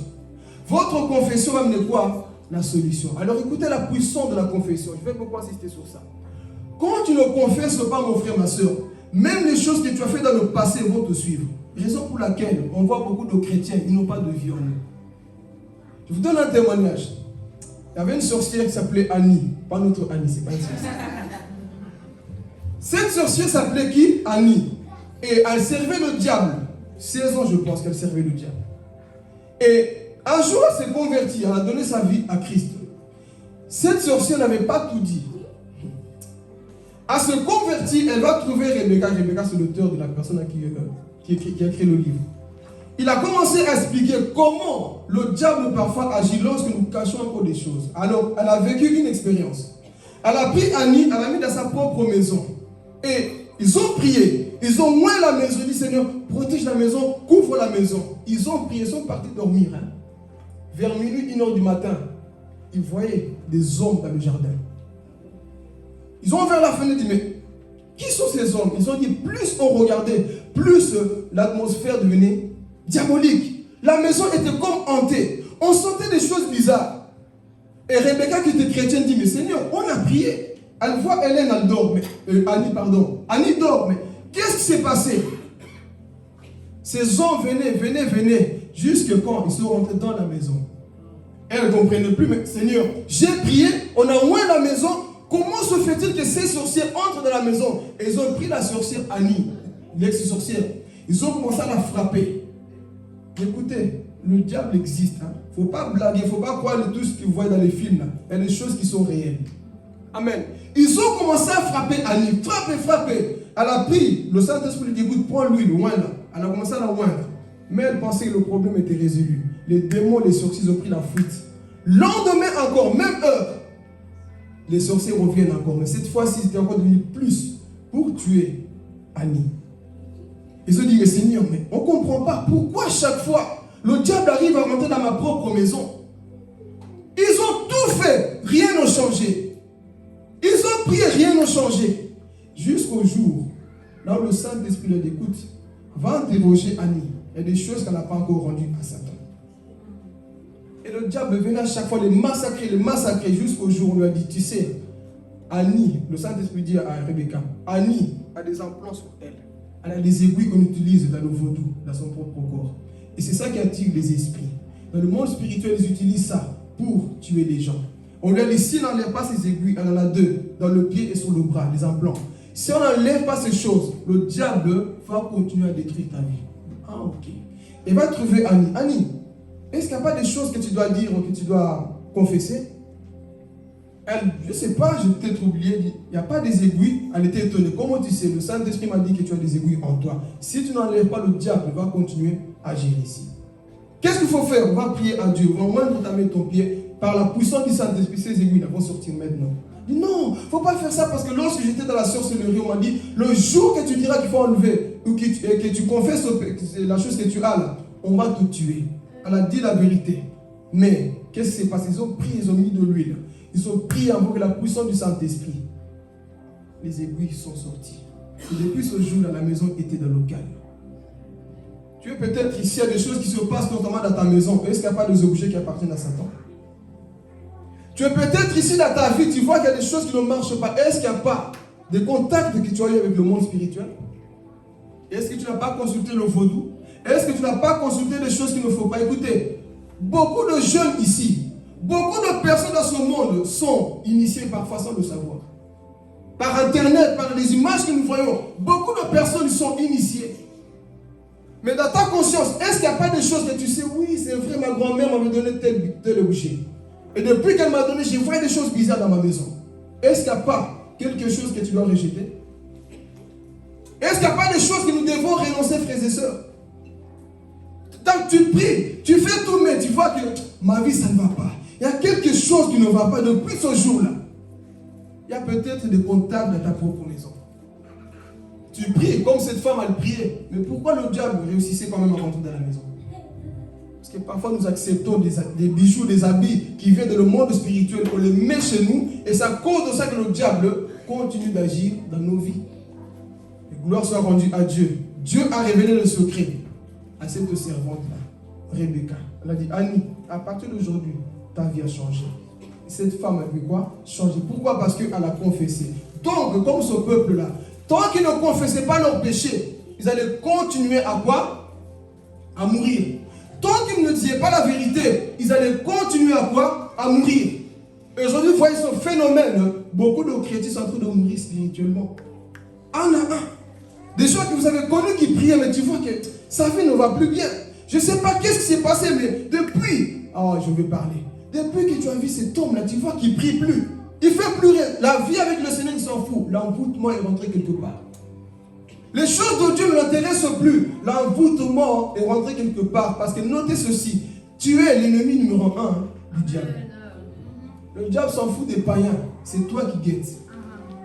Votre confession va amener quoi? La solution. Alors écoutez la puissance de la confession. Je vais beaucoup insister sur ça. Quand tu ne confesses pas, mon frère, ma soeur, même les choses que tu as fait dans le passé vont te suivre. Raison pour laquelle on voit beaucoup de chrétiens, ils n'ont pas de vie en eux. Je vous donne un témoignage. Il y avait une sorcière qui s'appelait Annie. Pas notre Annie, c'est pas une sorcière. Cette sorcière s'appelait qui? Annie. Et elle servait le diable. 16 ans, je pense qu'elle servait le diable. Et un jour, elle s'est convertie. Elle a donné sa vie à Christ. Cette sorcière n'avait pas tout dit. Elle se convertit, elle va trouver Rebecca. Rebecca, c'est l'auteur de la personne qui a écrit le livre. Il a commencé à expliquer comment le diable parfois agit lorsque nous cachons encore des choses. Alors, elle a vécu une expérience. Elle a pris Annie, elle l'a mis dans sa propre maison. Et ils ont prié. Ils ont oint la maison. Ils ont dit, Seigneur, protège la maison, couvre la maison. Ils ont prié, ils sont partis dormir. Vers minuit, 1h du matin, ils voyaient des hommes dans le jardin. Ils ont ouvert la fenêtre et dit, mais qui sont ces hommes? Ils ont dit, plus on regardait, plus l'atmosphère devenait diabolique. La maison était comme hantée. On sentait des choses bizarres. Et Rebecca, qui était chrétienne, dit, mais Seigneur, on a prié. Elle voit Hélène, elle dort. Annie, pardon. Annie dort, mais qu'est-ce qui s'est passé? Ces hommes venaient, jusque quand ils sont rentrés dans la maison. Elle ne comprenait plus, mais Seigneur, j'ai prié, on a oint la maison. Comment se fait-il que ces sorcières entrent dans la maison? Et ils ont pris la sorcière Annie, l'ex-sorcière. Ils ont commencé à la frapper. Écoutez, le diable existe. Il ne faut pas blaguer, il ne faut pas croire tout ce que vous voyez dans les films. Là. Il y a des choses qui sont réelles. Amen. Ils ont commencé à frapper Annie. Frapper. Elle a pris, le Saint-Esprit lui dit, écoute, prends l'huile, oins-la. Elle a commencé à la oindre. Mais elle pensait que le problème était résolu. Les démons, les sorciers ont pris la fuite. Lendemain encore, même heure, les sorciers reviennent encore. Mais cette fois-ci, c'était encore devenu plus pour tuer Annie. Ils ont dit, mais Seigneur, mais on ne comprend pas pourquoi chaque fois le diable arrive à rentrer dans ma propre maison. Ils ont tout fait, rien n'a changé. Ils ont prié, rien n'a changé. Jusqu'au jour, là où le Saint-Esprit leur dit, écoute, va interroger Annie. Il y a des choses qu'elle n'a pas encore rendues à Satan. Et le diable venait à chaque fois les massacrer jusqu'au jour où on lui a dit, tu sais, Annie, le Saint-Esprit dit à Rebecca, Annie a des implants sur elle. Elle a des aiguilles qu'on utilise dans le vaudou, dans son propre corps. Et c'est ça qui attire les esprits. Dans le monde spirituel, ils utilisent ça pour tuer les gens. On lui a dit, si on n'enlève pas ces aiguilles, elle en a 2, dans le pied et sur le bras, les implants. Si on n'enlève pas ces choses, le diable va continuer à détruire ta vie. Ah, ok. Et va trouver Annie. Annie, est-ce qu'il n'y a pas des choses que tu dois dire, que tu dois confesser? Elle, je ne sais pas, j'ai peut-être oublié, il n'y a pas des aiguilles. Elle était étonnée. Comment tu sais? Le Saint-Esprit m'a dit que tu as des aiguilles en toi. Si tu n'enlèves pas, le diable va continuer à agir ici. Qu'est-ce qu'il faut faire? On va prier à Dieu. On va entamer ton pied. Par la puissance du Saint-Esprit, ces aiguilles vont sortir maintenant. Il dit non, il ne faut pas faire ça parce que lorsque j'étais dans la sorcellerie, on m'a dit, le jour que tu diras qu'il faut enlever, ou que tu confesses la chose que tu as là, on va te tuer. Elle a dit la vérité. Mais, qu'est-ce qui s'est passé? Ils ont pris, ils ont mis de l'huile. Ils ont prié avec la puissance du Saint-Esprit. Les aiguilles sont sorties. Et depuis ce jour-là, la maison était dans le calme. Tu es peut-être ici, il y a des choses qui se passent notamment dans ta maison. Est-ce qu'il n'y a pas des objets qui appartiennent à Satan? Tu es peut-être ici dans ta vie, tu vois qu'il y a des choses qui ne marchent pas. Est-ce qu'il n'y a pas des contacts que tu as eu avec le monde spirituel? Est-ce que tu n'as pas consulté le vaudou? Est-ce que tu n'as pas consulté des choses qu'il ne faut pas? Écoutez, beaucoup de jeunes ici, beaucoup de personnes dans ce monde sont initiées parfois sans le savoir. Par internet, par les images que nous voyons, beaucoup de personnes sont initiées. Mais dans ta conscience, est-ce qu'il n'y a pas des choses que tu sais? Oui, c'est vrai, ma grand-mère m'avait donné tel objet. Et depuis qu'elle m'a donné, j'ai vu des choses bizarres dans ma maison. Est-ce qu'il n'y a pas quelque chose que tu dois rejeter? Est-ce qu'il n'y a pas des choses que nous devons renoncer, frères et sœurs? Tant que tu pries, tu fais tout, mais tu vois que ma vie, ça ne va pas. Il y a quelque chose qui ne va pas depuis ce jour-là. Il y a peut-être des comptables dans ta propre maison. Tu pries comme cette femme elle priait. Mais pourquoi le diable réussissait quand même à rentrer dans la maison? Parce que parfois nous acceptons des bijoux, des habits qui viennent dans le monde spirituel, on les met chez nous et c'est à cause de ça que le diable continue d'agir dans nos vies. Et gloire soit rendue à Dieu. Dieu a révélé le secret à cette servante-là, Rebecca. Elle a dit, Annie, à partir d'aujourd'hui, ta vie a changé. Cette femme a vu quoi? Changer. Pourquoi? Parce qu'elle a confessé. Donc, comme ce peuple-là, tant qu'ils ne confessaient pas leurs péchés, ils allaient continuer à quoi? À mourir. Tant qu'ils ne disaient pas la vérité, ils allaient continuer à quoi? À mourir. Et aujourd'hui, vous voyez ce phénomène, beaucoup de chrétiens sont en train de mourir spirituellement. Un à un. Des gens que vous avez connus qui priaient, mais tu vois que sa vie ne va plus bien. Je ne sais pas qu'est-ce qui s'est passé, mais depuis, je vais parler. Depuis que tu as vu cet homme-là, tu vois qu'il ne prie plus. Il ne fait plus rien. La vie avec le Seigneur, il s'en fout. L'envoûtement est rentré quelque part. Les choses de Dieu ne l'intéressent plus. L'envoûtement est rentré quelque part. Parce que notez ceci. Tu es l'ennemi numéro 1 du diable. Le diable s'en fout des païens. C'est toi qui guettes.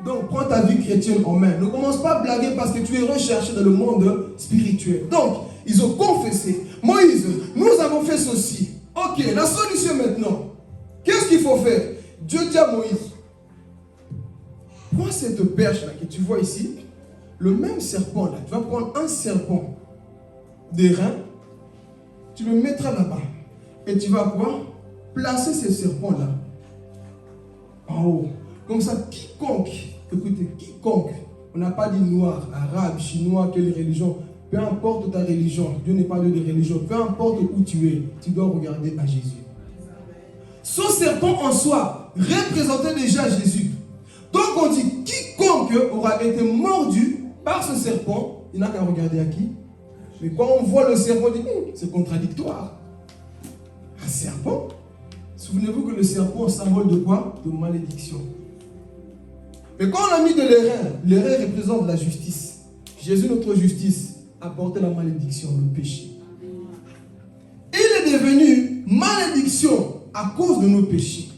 Donc, prends ta vie chrétienne en main. Ne commence pas à blaguer parce que tu es recherché dans le monde spirituel. Donc, ils ont confessé. Moïse, nous avons fait ceci. Ok, la solution maintenant. Qu'est-ce qu'il faut faire? Dieu dit à Moïse, prends cette perche-là que tu vois ici, le même serpent-là, tu vas prendre un serpent d'airain, tu le mettras là-bas. Et tu vas quoi? Placer ce serpent-là en haut. Comme ça, quiconque, écoutez, quiconque, on n'a pas dit noir, arabe, chinois, quelle religion, peu importe ta religion, Dieu n'est pas Dieu de religion, peu importe où tu es, tu dois regarder à Jésus. Ce serpent en soi représentait déjà Jésus. Donc on dit, quiconque aura été mordu par ce serpent, il n'a qu'à regarder à qui? Mais quand on voit le serpent, on dit, c'est contradictoire. Un serpent? Souvenez-vous que le serpent est symbole de quoi? De malédiction. Mais quand on a mis de l'airain représente la justice. Jésus, notre justice, a porté la malédiction, le péché. Il est devenu malédiction à cause de nos péchés.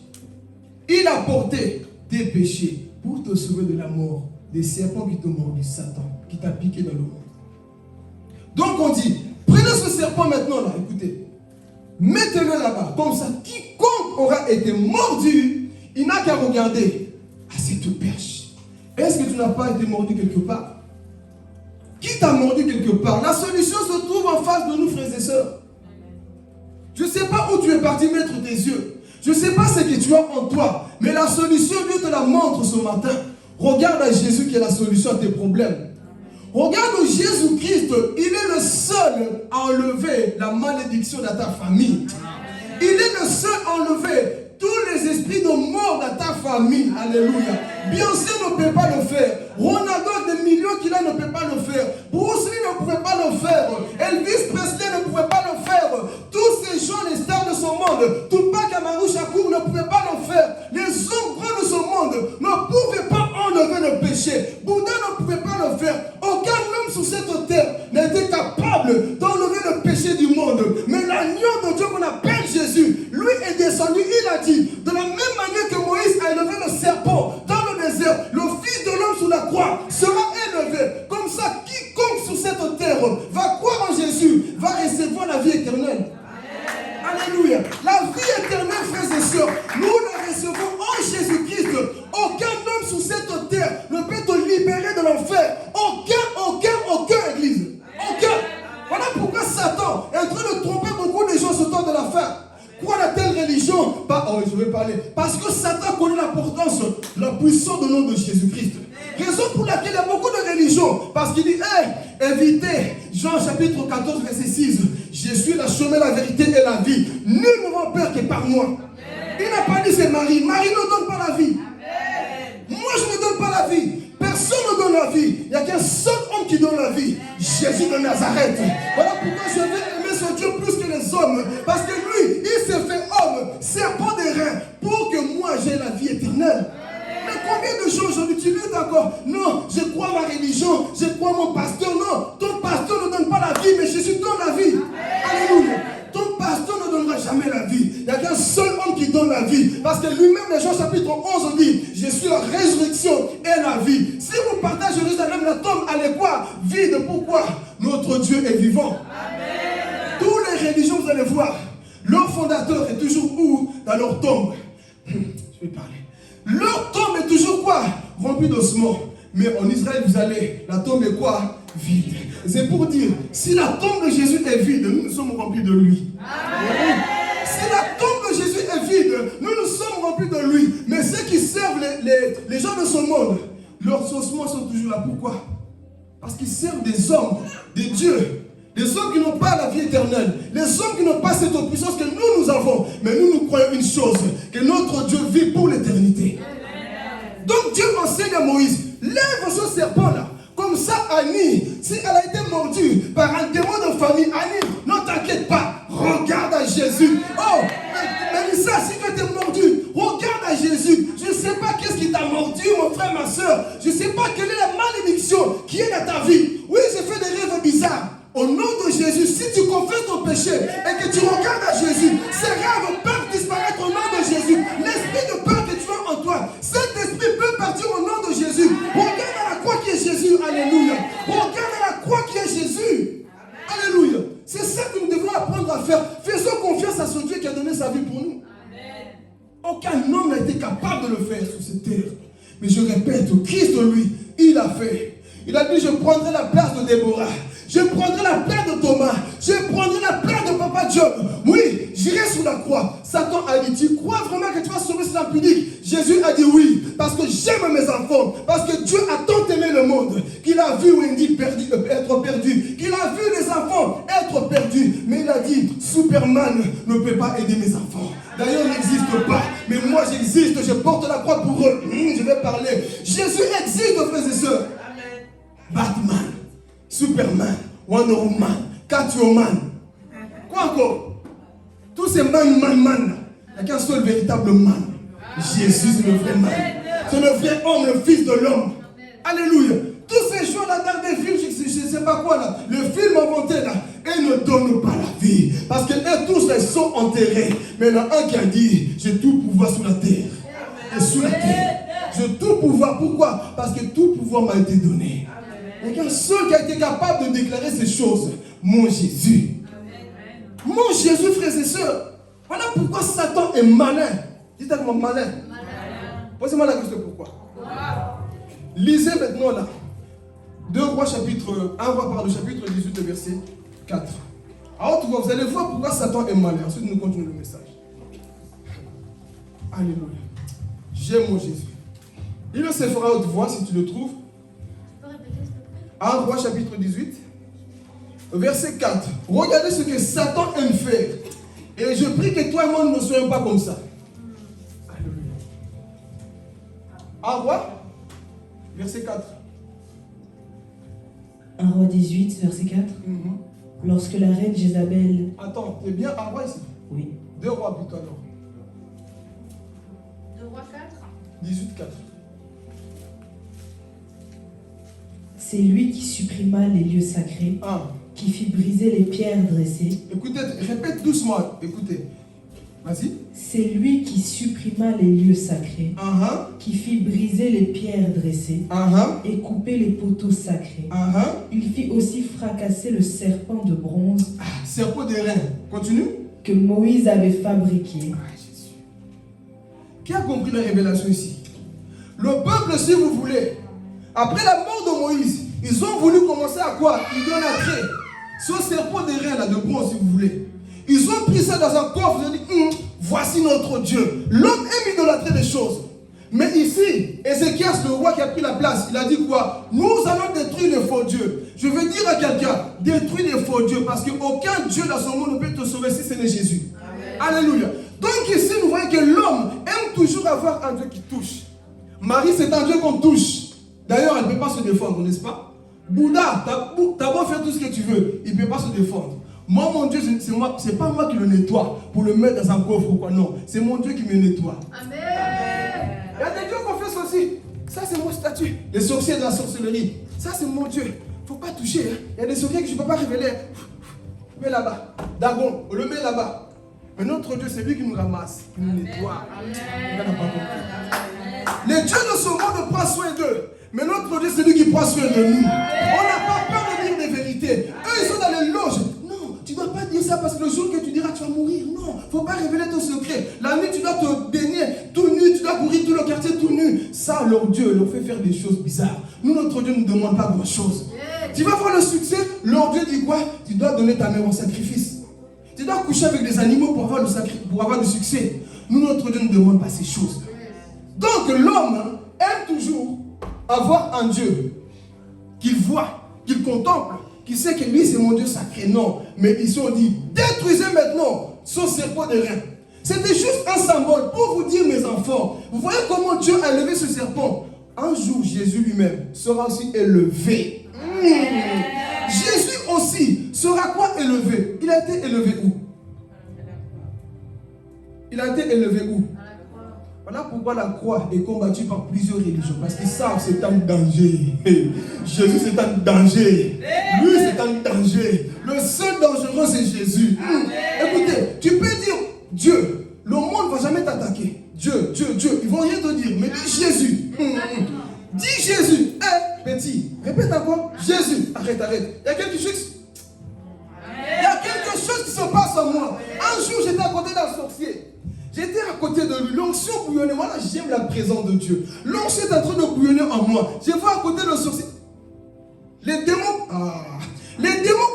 Il a porté des péchés pour te sauver de la mort, des serpents qui t'ont mordu, Satan, qui t'a piqué dans le monde. Donc on dit, prenez ce serpent maintenant là, écoutez, mettez-le là-bas, comme ça, quiconque aura été mordu, il n'a qu'à regarder à cette perche. Est-ce que tu n'as pas été mordu quelque part? Qui t'a mordu quelque part? La solution se trouve en face de nous, frères et sœurs. Je ne sais pas où tu es parti mettre tes yeux. Je ne sais pas ce que tu as en toi. Mais la solution, Dieu te la montre ce matin. Regarde à Jésus qui est la solution à tes problèmes. Regarde Jésus-Christ. Il est le seul à enlever la malédiction dans ta famille. Il est le seul à enlever tous les esprits de mort dans ta famille. Alléluia. Beyoncé ne peut pas le faire. Ronaldo des millions qu'il a ne peut pas le faire. Bruce Lee ne pouvait pas le faire. Elvis Presley ne pouvait pas le faire. Tous ces gens, les stars de ce monde, Tupac Amaru Shakur ne pouvaient pas le faire. Les hommes grands de ce monde ne pouvaient pas enlever le péché. Bouddha ne pouvait pas le faire. Aucun homme sur cette terre n'était capable d'enlever le péché du monde. Mais l'agneau de Dieu qu'on appelle Jésus, lui est descendu, il a dit, de la même manière que Moïse a élevé le serpent dans le désert, le Fils de l'homme sur la croix sera élevé. Comme ça, quiconque sur cette terre va croire en Jésus va recevoir la vie éternelle. Alléluia. La vie éternelle, frères et sœurs, nous la recevons en Jésus-Christ. Aucun homme sur cette terre ne peut te libérer de l'enfer. Aucun église. Aucun. Voilà pourquoi Satan est en train de tromper beaucoup de gens ce temps de la fin. Quoi la telle religion? Je vais parler. Parce que Satan connaît l'importance, la puissance du nom de Jésus-Christ. Raison pour laquelle il y a beaucoup de religions. Parce qu'il dit, évitez, Jean chapitre 14, verset 6. Je suis le chemin, la vérité et la vie. Nul ne va peur que par moi. Il n'a pas dit c'est Marie. Marie ne donne pas la vie. Moi je ne donne pas la vie. Personne ne donne la vie. Il n'y a qu'un seul homme qui donne la vie. Jésus de Nazareth. Voilà pourquoi je vais aimer ce Dieu plus que les hommes. Parce que lui, il s'est fait homme, serpent d'airain, pour que moi j'ai la vie éternelle. Mais combien de gens aujourd'hui tu luttes encore? Non, je crois à ma religion, je crois à mon pasteur. Non, ton pasteur ne donne pas la vie, mais Jésus donne la vie. Alléluia. Ton pasteur ne donnera jamais la vie. Il n'y a qu'un seul homme qui donne la vie. Parce que lui-même, dans Jean chapitre 11, dit, je suis la résurrection et la vie. Si vous partagez Jérusalem, la tombe, allez quoi? vide. Pourquoi? Notre Dieu est vivant. Amen. Toutes les religions, vous allez voir, leur fondateur est toujours où? Dans leur tombe. Je vais parler. Leur tombe est toujours quoi? Remplie d'ossements. Mais en Israël, vous allez, la tombe est quoi? Vide. C'est pour dire, si la tombe de Jésus est vide, nous sommes remplis de lui. Amen. Si la tombe de Jésus est vide, nous sommes remplis de lui. Mais ceux qui servent les gens de ce monde, leurs ossements sont toujours là. Pourquoi? Parce qu'ils servent des hommes, des dieux, des hommes qui n'ont pas la vie éternelle, les hommes qui n'ont pas cette puissance que nous avons. Mais nous croyons une chose, que notre Dieu vit pour l'éternité. Donc Dieu enseigne à Moïse, lève ce serpent-là. Comme ça, Annie, si elle a été mordue par un démon de famille, Annie, ne t'inquiète pas, regarde à Jésus. Oh, Mélissa, si tu étais mordu, regarde à Jésus. Je ne sais pas qu'est-ce qui t'a mordu, mon frère, ma soeur. Je ne sais pas quelle est la malédiction qui est dans ta vie. Oui, j'ai fait des rêves bizarres. Au nom de Jésus, si tu confesses ton péché et que tu regardes à Jésus, ces rêves peuvent disparaître au nom de Jésus. L'esprit de peur que tu as en toi, cet esprit peut partir au nom de Jésus. Regarde à la croix qui est Jésus. Alléluia. Regarde à la croix qui est Jésus. Alléluia. C'est ça que nous devons apprendre à faire. Faisons confiance à ce Dieu qui a donné sa vie pour nous. Aucun homme n'a été capable de le faire sur cette terre. Mais je répète, Christ, lui, il a fait. Il a dit, je prendrai la place de Déborah. Je prendrai la place de Thomas. Je prendrai la place de Papa Job. Oui, j'irai sur la croix. Satan a dit, tu crois vraiment que tu vas sauver cet impudique? Jésus a dit oui, parce que j'aime mes enfants. Parce que Dieu a tant aimé le monde qu'il a vu Wendy être perdu. Qu'il a vu les enfants être perdus. Mais il a dit, Superman ne peut pas aider mes enfants. D'ailleurs, il n'existe pas. Mais moi, j'existe. Je porte la croix pour eux. Je vais parler. Jésus existe, frères et sœurs. Batman, Superman, Wonder Woman, Catwoman. Quoi encore? Tous ces man. Il n'y a qu'un seul véritable man. Jésus, c'est le vrai man. C'est le vrai homme, le fils de l'homme. Alléluia. Tous ces gens-là dans des films, je ne sais pas quoi là, le film inventé là, ils ne donnent pas la vie. Parce que eux tous là, ils sont enterrés. Mais il y en a un qui a dit, j'ai tout pouvoir sur la terre. Et sous la terre. J'ai tout pouvoir. Pourquoi? Parce que tout pouvoir m'a été donné. Il y a qu'un seul qui a été capable de déclarer ces choses. Mon Jésus. Mon Jésus, frères et sœurs. Voilà pourquoi Satan est malin. Dites-moi malin. Posez-moi la question pourquoi. Lisez maintenant là. 2 Rois chapitre 1 Rois par le chapitre 18 verset 4. À haute voix, vous allez voir pourquoi Satan est malin. Ensuite nous continuons le message. Alléluia. J'aime mon Jésus. Il le fera à haute voix si tu le trouves. 1 Roi chapitre 18, verset 4. Regardez ce que Satan aime faire. Et je prie que toi et moi ne soyons pas comme ça. Alléluia. 1 Roi, verset 4. 1 Roi 18, verset 4. Lorsque la reine Jézabel... Attends, t'es bien 1 Roi ici? Oui. 2 Rois plutôt alors. 2 Rois 4. 18, 4. C'est lui qui supprima les lieux sacrés, qui fit briser les pierres dressées. Écoutez, répète doucement, écoutez. Vas-y. C'est lui qui supprima les lieux sacrés, qui fit briser les pierres dressées et couper les poteaux sacrés. Il fit aussi fracasser le serpent de bronze. Serpent de rein. Continue. Que Moïse avait fabriqué. Jésus. Qui a compris la révélation ici? Le peuple, si vous voulez, après la mort de Moïse, ils ont voulu commencer à quoi? Idolâtrer. Ce serpent de rein là, de bronze, si vous voulez. Ils ont pris ça dans un coffre, ils ont dit, voici notre Dieu. L'homme aime idolâtrer des choses. Mais ici, Ézéchias, le roi qui a pris la place, il a dit quoi? Nous allons détruire les faux dieux. Je veux dire à quelqu'un, détruire les faux dieux, parce qu'aucun Dieu dans ce monde ne peut te sauver si ce n'est Jésus. Amen. Alléluia. Donc ici, nous voyons que l'homme aime toujours avoir un Dieu qui touche. Marie, c'est un Dieu qu'on touche. D'ailleurs, elle ne peut pas se défendre, n'est-ce pas? Bouddha, t'as beau faire tout ce que tu veux, il ne peut pas se défendre. Moi, mon Dieu, c'est pas moi qui le nettoie pour le mettre dans un coffre ou quoi. Non, c'est mon Dieu qui me nettoie. Amen. Il y a des dieux qu'on fait ceci. Ça, c'est mon statut. Les sorciers de la sorcellerie. Ça, c'est mon Dieu. Il ne faut pas toucher. Hein. Il y a des sorciers que je ne peux pas révéler. Mets là-bas. Dagon, on le met là-bas. Mais notre Dieu, c'est lui qui nous ramasse, qui nous nettoie. Les dieux de ce monde prennent soin d'eux. Mais notre Dieu, c'est lui qui prend soin de nous. On n'a pas peur de parce que le jour que tu diras tu vas mourir. Non, il ne faut pas révéler ton secret. La nuit, tu dois te baigner tout nu, tu dois courir tout le quartier tout nu. Ça, leur Dieu leur fait faire des choses bizarres. Nous, notre Dieu ne demande pas grand-chose. Tu vas voir le succès, leur Dieu dit quoi? Tu dois donner ta mère en sacrifice. Tu dois coucher avec des animaux pour avoir du succès. Nous, notre Dieu ne demande pas ces choses. Donc, l'homme aime toujours avoir un Dieu qu'il voit, qu'il contemple, qu'il sait que lui, c'est mon Dieu sacré. Non, mais ils sont dit, détruisez maintenant son serpent de reins. C'était juste un symbole pour vous dire, mes enfants, vous voyez comment Dieu a élevé ce serpent. Un jour, Jésus lui-même sera aussi élevé. Jésus aussi sera quoi élevé? Il a été élevé où? Il a été élevé où? Voilà pourquoi la croix est combattue par plusieurs religions. Parce qu'ils savent c'est un danger. Jésus c'est un danger. Lui c'est un danger. Le seul dangereux c'est Jésus. Écoutez, tu peux dire Dieu. Le monde ne va jamais t'attaquer. Dieu. Ils vont rien te dire. Mais dis Jésus. Dis Jésus. Petit. Répète encore. Jésus. Arrête. Il y a quelque chose. Il y a quelque chose qui se passe en moi. Un jour j'étais à côté d'un sorcier. J'étais à côté de lui, l'onction bouillonnait. Voilà, j'aime la présence de Dieu. L'onction est en train de bouillonner en moi. Je vois à côté le sorcier. Les démons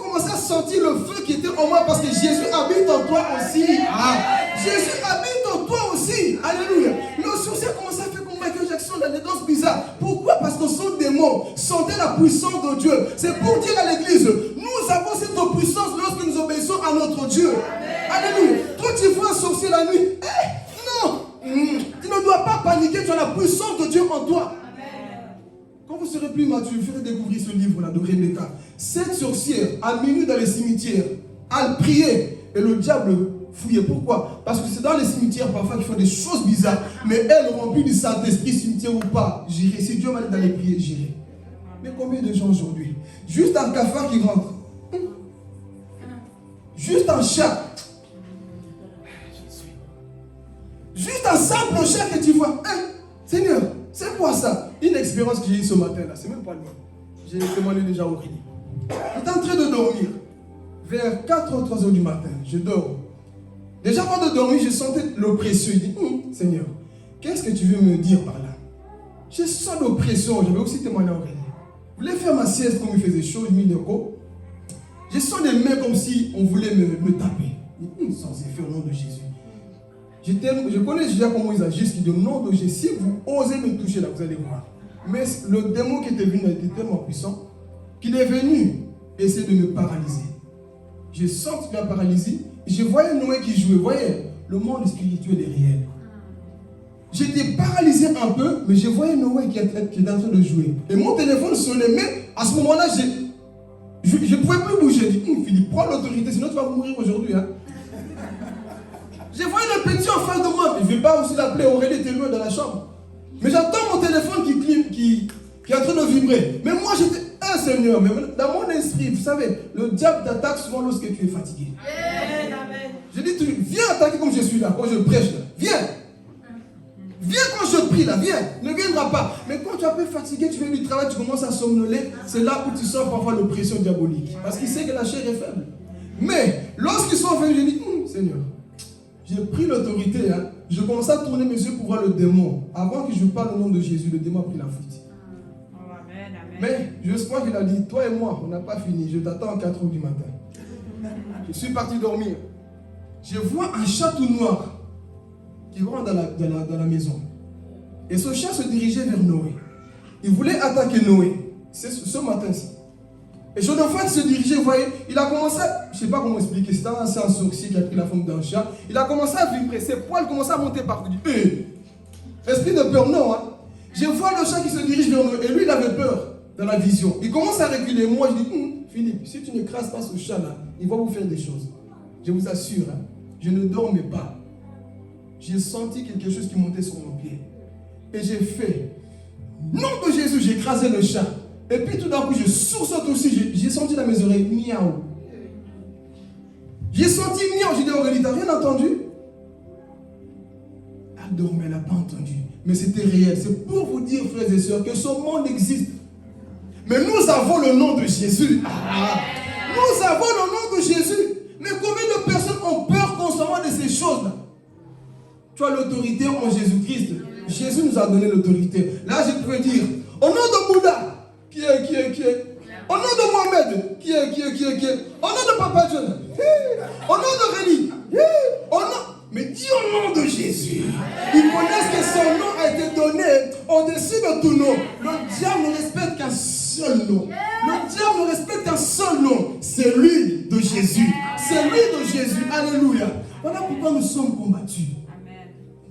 commençaient à sentir le feu qui était en moi parce que Jésus habite en toi aussi. Jésus habite en toi aussi. Alléluia. Le sorcier commençait à faire comme Michael Jackson dans des danses bizarres. Pourquoi? Parce que son démon sentait la puissance de Dieu. C'est pour dire à l'église, nous avons cette puissance lorsque nous obéissons à notre Dieu. Alléluia. Toi tu vois un sorcier la nuit. Non. Tu ne dois pas paniquer, tu as la puissance de Dieu en toi. Quand vous serez plus mature, faites découvrir ce livre-là de Rebecca. Cette sorcière, à minuit dans les cimetières, elle priait et le diable fouillait. Pourquoi? Parce que c'est dans les cimetières parfois qu'ils font des choses bizarres. Mais elle, remplie du Saint-Esprit, cimetière ou pas, j'irai. Si Dieu m'a dit d'aller prier, j'irai. Mais combien de gens aujourd'hui? Juste un cafard qui rentre. Juste un chat. Juste un simple chat que tu vois. Seigneur, c'est quoi ça? Une expérience que j'ai eue ce matin-là, c'est même pas le même. J'ai demandé déjà à Aurélie. J'étais en train de dormir. Vers 4 ou 3 heures du matin, je dors. Déjà avant de dormir, je sentais l'oppression. Je dis, Seigneur, qu'est-ce que tu veux me dire par là? Je sens l'oppression. J'avais aussi témoigné à Aurélie. Je voulais faire ma sieste comme il faisait chaud, je mis le co. Je sens des mains comme si on voulait me taper. Sans effet au nom de Jésus. Je connais déjà comment ils agissent, qui disent au nom de Jésus, si vous osez me toucher là, vous allez voir. Mais le démon qui était venu était tellement puissant qu'il est venu essayer de me paralyser. J'ai senti la paralysie, je voyais Noé qui jouait. Vous voyez, le monde spirituel est réel. J'étais paralysé un peu, mais je voyais Noé qui était en train de jouer. Et mon téléphone sonnait, mais à ce moment-là, je ne pouvais plus bouger. J'ai dit, Philippe, prends l'autorité, sinon tu vas mourir aujourd'hui. Je voyais le petit en face de moi. Je ne vais pas aussi l'appeler, Aurélie était loin dans la chambre. Mais j'entends mon téléphone qui est en train de vibrer. Mais moi j'étais, Seigneur, mais dans mon esprit, vous savez, le diable t'attaque souvent lorsque tu es fatigué. Je dis, viens attaquer comme je suis là, quand je prêche là. Viens. Viens quand je prie là, viens. Ne viendra pas. Mais quand tu es un peu fatigué, tu viens du travail, tu commences à somnoler, c'est là où tu sens parfois l'oppression diabolique. Parce qu'il sait que la chair est faible. Mais lorsqu'ils sont venus, je dis, Seigneur, j'ai pris l'autorité, je commençais à tourner mes yeux pour voir le démon. Avant que je parle au nom de Jésus, le démon a pris la fuite. Mais j'espère qu'il a dit, toi et moi, on n'a pas fini, je t'attends à 4 h du matin. Je suis parti dormir. Je vois un chat tout noir qui rentre dans la maison. Et ce chat se dirigeait vers Noé. Il voulait attaquer Noé. C'est ce matin-ci. Et Jonathan se dirigeait, vous voyez, il a commencé, je ne sais pas comment expliquer, c'est un sorcier qui a pris la forme d'un chat. Il a commencé à vibrer, ses poils commençaient à monter partout. Esprit de peur, non. Je vois le chat qui se dirige vers nous, et lui il avait peur dans la vision. Il commence à reculer. Moi je dis, Philippe, si tu n'écrases pas ce chat-là, il va vous faire des choses. Je vous assure, je ne dormais pas. J'ai senti quelque chose qui montait sur mon pied. Et j'ai fait, nom de Jésus, j'ai écrasé le chat. Et puis tout d'un coup, je sursaute aussi, j'ai senti dans mes oreilles, miaou. J'ai senti miaou, j'ai dit, Aurélie, t'as rien entendu? Elle dormait, elle n'a pas entendu. Mais c'était réel. C'est pour vous dire, frères et sœurs, que ce monde existe. Mais nous avons le nom de Jésus. Nous avons le nom de Jésus. Mais combien de choses là. Tu as l'autorité en Jésus-Christ. Jésus nous a donné l'autorité. Là, je pouvais dire, au nom de Bouddha, qui est. Au nom de Mohamed, qui est. Au nom de Papa John, au nom de Rémi, au nom. Mais dis au nom de Jésus. Ils connaissent que son nom a été donné au-dessus de tout nom. Le diable ne respecte qu'un seul nom. Le diable ne respecte qu'un seul nom. C'est lui de Jésus. C'est lui de Jésus. Alléluia. Voilà pourquoi nous sommes combattus.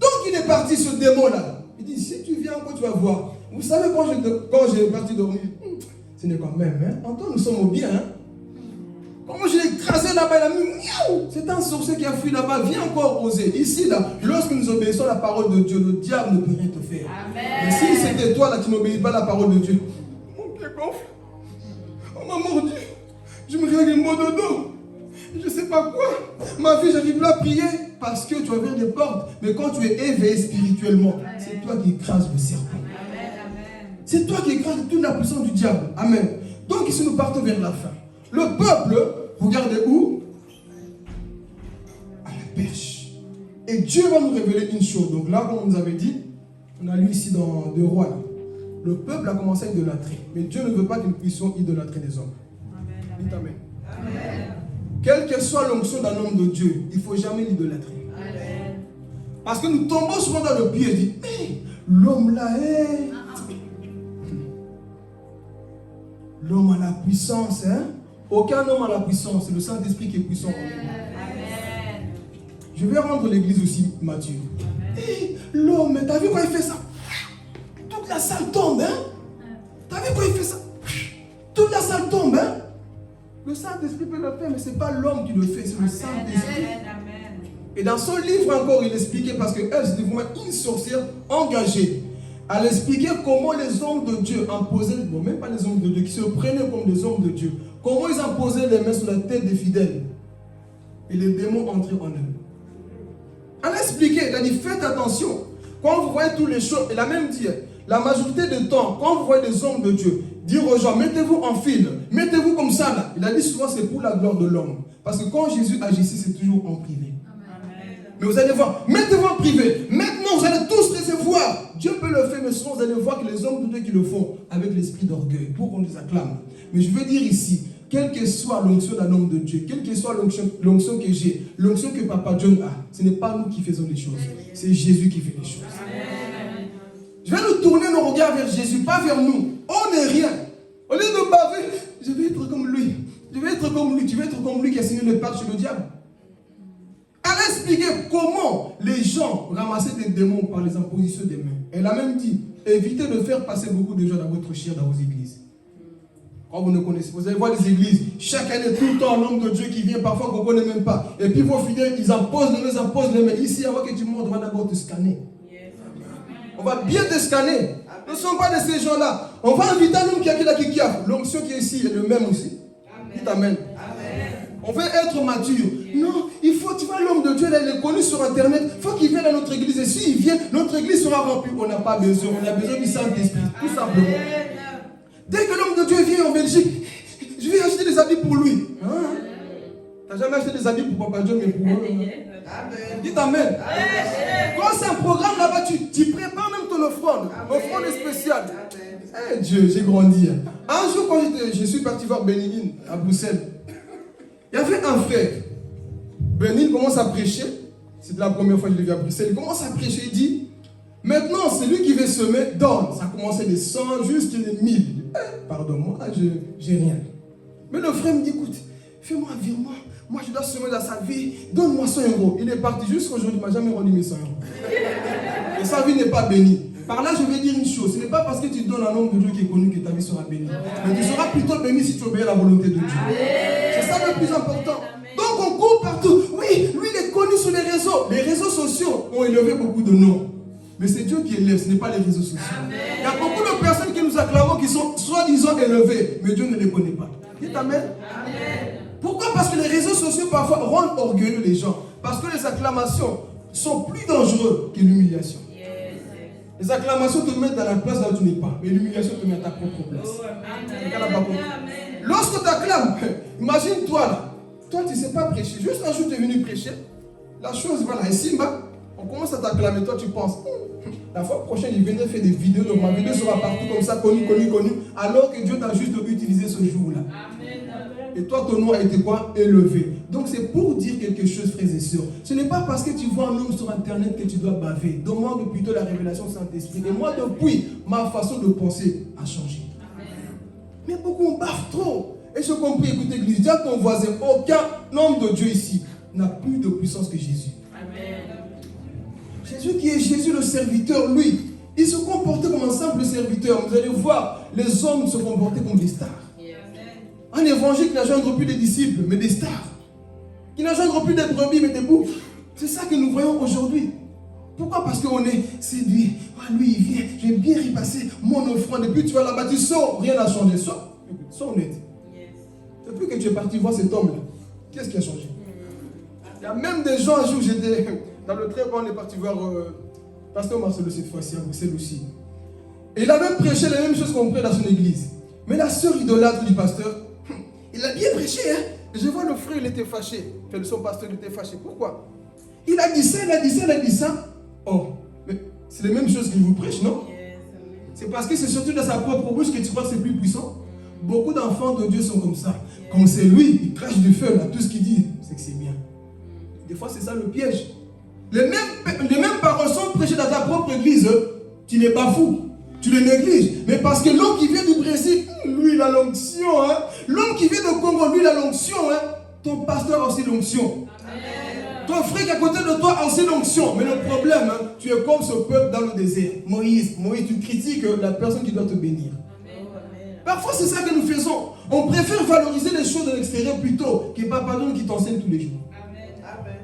Donc il est parti ce démon-là. Il dit, si tu viens encore, tu vas voir. Vous savez, quand j'ai parti dormir, ce n'est quand même, hein. Antoine, nous sommes au bien, hein. Comment je l'ai écrasé là-bas, il a mis miaou. C'est un sorcier qui a fui là-bas, viens encore oser. Ici, là, lorsque nous obéissons à la parole de Dieu, le diable ne peut rien te faire. Amen. Et si c'était toi là qui n'obéis pas à la parole de Dieu, mon pied gonfle, on m'a mordu, je me règle le mot de dos, je ne sais pas quoi. Ma vie, j'arrive pas à prier parce que tu as ouvert des portes. Mais quand tu es éveillé spirituellement, c'est toi qui écrases le serpent. C'est toi qui écrases toute la puissance du diable. Amen. Donc ici, nous partons vers la fin. Le peuple, regardez où? À la perche. Et Dieu va nous révéler une chose. Donc là, comme on nous avait dit, on a lu ici dans 2 Rois, là, le peuple a commencé à idolâtrer. Mais Dieu ne veut pas que nous puissions idolâtrer les hommes. Amen. Dites amen. Amen. Quelle que soit l'onction d'un homme de Dieu, il ne faut jamais l'idolâtrer. Amen. Parce que nous tombons souvent dans le pied et disons, mais l'homme là est... L'homme a la puissance, hein? Aucun homme a la puissance, c'est le Saint-Esprit qui est puissant. Amen. Je vais rendre l'église aussi mature. Hey, l'homme, t'as vu quand il fait ça? Toute la salle tombe, hein? T'as vu quand il fait ça? Toute la salle tombe, hein? Le Saint-Esprit peut le faire, mais ce n'est pas l'homme qui le fait, c'est le Saint-Esprit. Et dans son livre encore, il expliquait, parce qu'elle, c'était vraiment une sorcière engagée. Elle expliquait comment les hommes de Dieu imposaient, bon, même pas les hommes de Dieu, qui se prenaient comme des hommes de Dieu, comment ils imposaient les mains sur la tête des fidèles. Et les démons entraient en eux. Elle a expliqué, elle a dit, faites attention. Quand vous voyez toutes les choses, elle a même dit, la majorité du temps, quand vous voyez des hommes de Dieu, dire aux gens, mettez-vous en file, mettez-vous comme ça là. Il a dit souvent, c'est pour la gloire de l'homme. Parce que quand Jésus agissait, c'est toujours en privé. Mais vous allez voir, mettez-vous en privé. Maintenant, vous allez tous les voir. Dieu peut le faire, mais souvent, vous allez voir que les hommes de Dieu qui le font avec l'esprit d'orgueil, pour qu'on les acclame. Mais je veux dire ici, quelle que soit l'onction d'un homme de Dieu, quelle que soit l'onction que j'ai, l'onction que Papa John a, ce n'est pas nous qui faisons les choses, c'est Jésus qui fait les choses. Amen. Je vais nous tourner nos regards vers Jésus, pas vers nous. On n'est rien. Au lieu de baver, je vais être comme lui. Je vais être comme lui. Tu veux être comme lui qui a signé le pacte sur le diable. Elle a expliqué comment les gens ramassaient des démons par les impositions des mains. Elle a même dit, évitez de faire passer beaucoup de gens dans votre chair, dans vos églises. Quand vous ne connaissez pas, vous allez voir des églises, chaque année, tout le temps, un homme de Dieu qui vient, parfois qu'on ne connaît même pas. Et puis vos fidèles, ils imposent les mains. Ici, avant que tu montes, on va d'abord te scanner. On va bien te scanner. Nous ne sommes pas de ces gens-là. On va inviter un homme qui a qui a. L'onction qui est ici est le même aussi. Dites amen. On veut être mature. Non, il faut, tu vois, l'homme de Dieu, là, il est connu sur Internet. Il faut qu'il vienne à notre église. Et s'il vient, notre église sera remplie. On n'a pas besoin. On a besoin du Saint-Esprit. Tout simplement. Dès que l'homme de Dieu vient en Belgique, je vais acheter des habits pour lui. Hein? Tu n'as jamais acheté des habits pour Papa John, mais pour eux. Dites amen. Quand c'est un programme là-bas, tu prépares même ton offrande. Offrande spéciale. Eh Dieu, j'ai grandi. Un jour, quand je suis parti voir Bénin à Bruxelles, il y avait un frère. Bénin commence à prêcher. C'est la première fois que je l'ai vu à Bruxelles. Il commence à prêcher. Il dit, maintenant, celui qui veut semer, donne. Ça a commencé des 100 jusqu'à des 1000. Pardon-moi, j'ai rien. Mais le frère me dit, écoute, fais-moi un virement. Moi, je dois semer dans sa vie. Donne-moi 100 €. Il est parti jusqu'aujourd'hui. Il ne m'a jamais rendu mes 100 €. Et sa vie n'est pas bénie. Par là, je vais dire une chose. Ce n'est pas parce que tu donnes un homme de Dieu qui est connu que ta vie sera bénie. Mais tu seras plutôt béni si tu obéis à la volonté de Dieu. C'est ça le plus important. Donc, on court partout. Oui, lui, il est connu sur les réseaux. Les réseaux sociaux ont élevé beaucoup de noms. Mais c'est Dieu qui élève, ce n'est pas les réseaux sociaux. Il y a beaucoup de personnes qui nous acclamons qui sont soi-disant élevées, mais Dieu ne les connaît pas. Dites amen. Pourquoi? Parce que les réseaux sociaux parfois rendent orgueilleux les gens. Parce que les acclamations sont plus dangereuses que l'humiliation. Les acclamations te mettent dans la place où tu n'es pas, mais l'humiliation te met à ta propre place. Lorsque tu acclames, imagine-toi là, toi tu ne sais pas prêcher. Juste un jour tu es venu prêcher, La chose, voilà. Et Simba, on commence à t'acclamer. Toi, tu penses, la fois prochaine, il viendrait faire des vidéos. Donc ma vidéo sera partout comme ça, connue. Alors que Dieu t'a juste utilisé ce jour-là. Et toi, ton nom a été quoi? Élevé. Donc c'est pour dire quelque chose, frères et sœurs. Ce n'est pas parce que tu vois un homme sur Internet que tu dois baver. Demande plutôt la révélation Saint-Esprit. Et moi, depuis, ma façon de penser a changé. Mais beaucoup on bave trop. Et je compris, écoutez l'église, dis à ton voisin, aucun homme de Dieu ici n'a plus de puissance que Jésus. Amen. Jésus qui est Jésus le serviteur, lui, il se comportait comme un simple serviteur. Vous allez voir, les hommes se comportaient comme des stars. Un évangile qui n'engendre plus des disciples, mais des stars. Qui n'engendre plus des brebis, mais des boucs. C'est ça que nous voyons aujourd'hui. Pourquoi? Parce qu'on est séduit. Ah, lui, il vient, j'ai bien repassé mon offrande. Et puis tu vas là-bas, tu sors, rien n'a changé. Sois honnête. Depuis que tu es parti voir cet homme-là, qu'est-ce qui a changé? Il y a même des gens, un jour, j'étais dans le train, on est parti voir Pasteur Marcelo cette fois-ci, à Bruxelles aussi. Et il a même prêché la même chose qu'on prête dans son église. Mais la sœur idolâtre du pasteur, il a bien prêché, hein? Je vois le frère, il était fâché. Son pasteur, il était fâché. Pourquoi? Il a dit ça, il a dit ça, il a dit ça. Oh, mais c'est les mêmes choses qu'il vous prêche, non? C'est parce que c'est surtout dans sa propre bouche que tu crois que c'est plus puissant. Beaucoup d'enfants de Dieu sont comme ça. Comme c'est lui, il crache du feu, là, tout ce qu'il dit, c'est que c'est bien. Des fois, c'est ça le piège. Les mêmes paroles sont prêchées dans ta propre église. Tu n'es pas fou. Tu les négliges. Mais parce que l'homme qui vient du Brésil, lui, il a l'onction. Hein? L'homme qui vient de Congo, lui, il a l'onction. Hein? Ton pasteur a aussi l'onction. Ton frère qui est à côté de toi a aussi l'onction. Mais le problème, hein, tu es comme ce peuple dans le désert. Moïse, tu critiques la personne qui doit te bénir. Parfois, c'est ça que nous faisons. On préfère valoriser les choses de l'extérieur plutôt que Papa John qui t'enseigne tous les jours. Amen.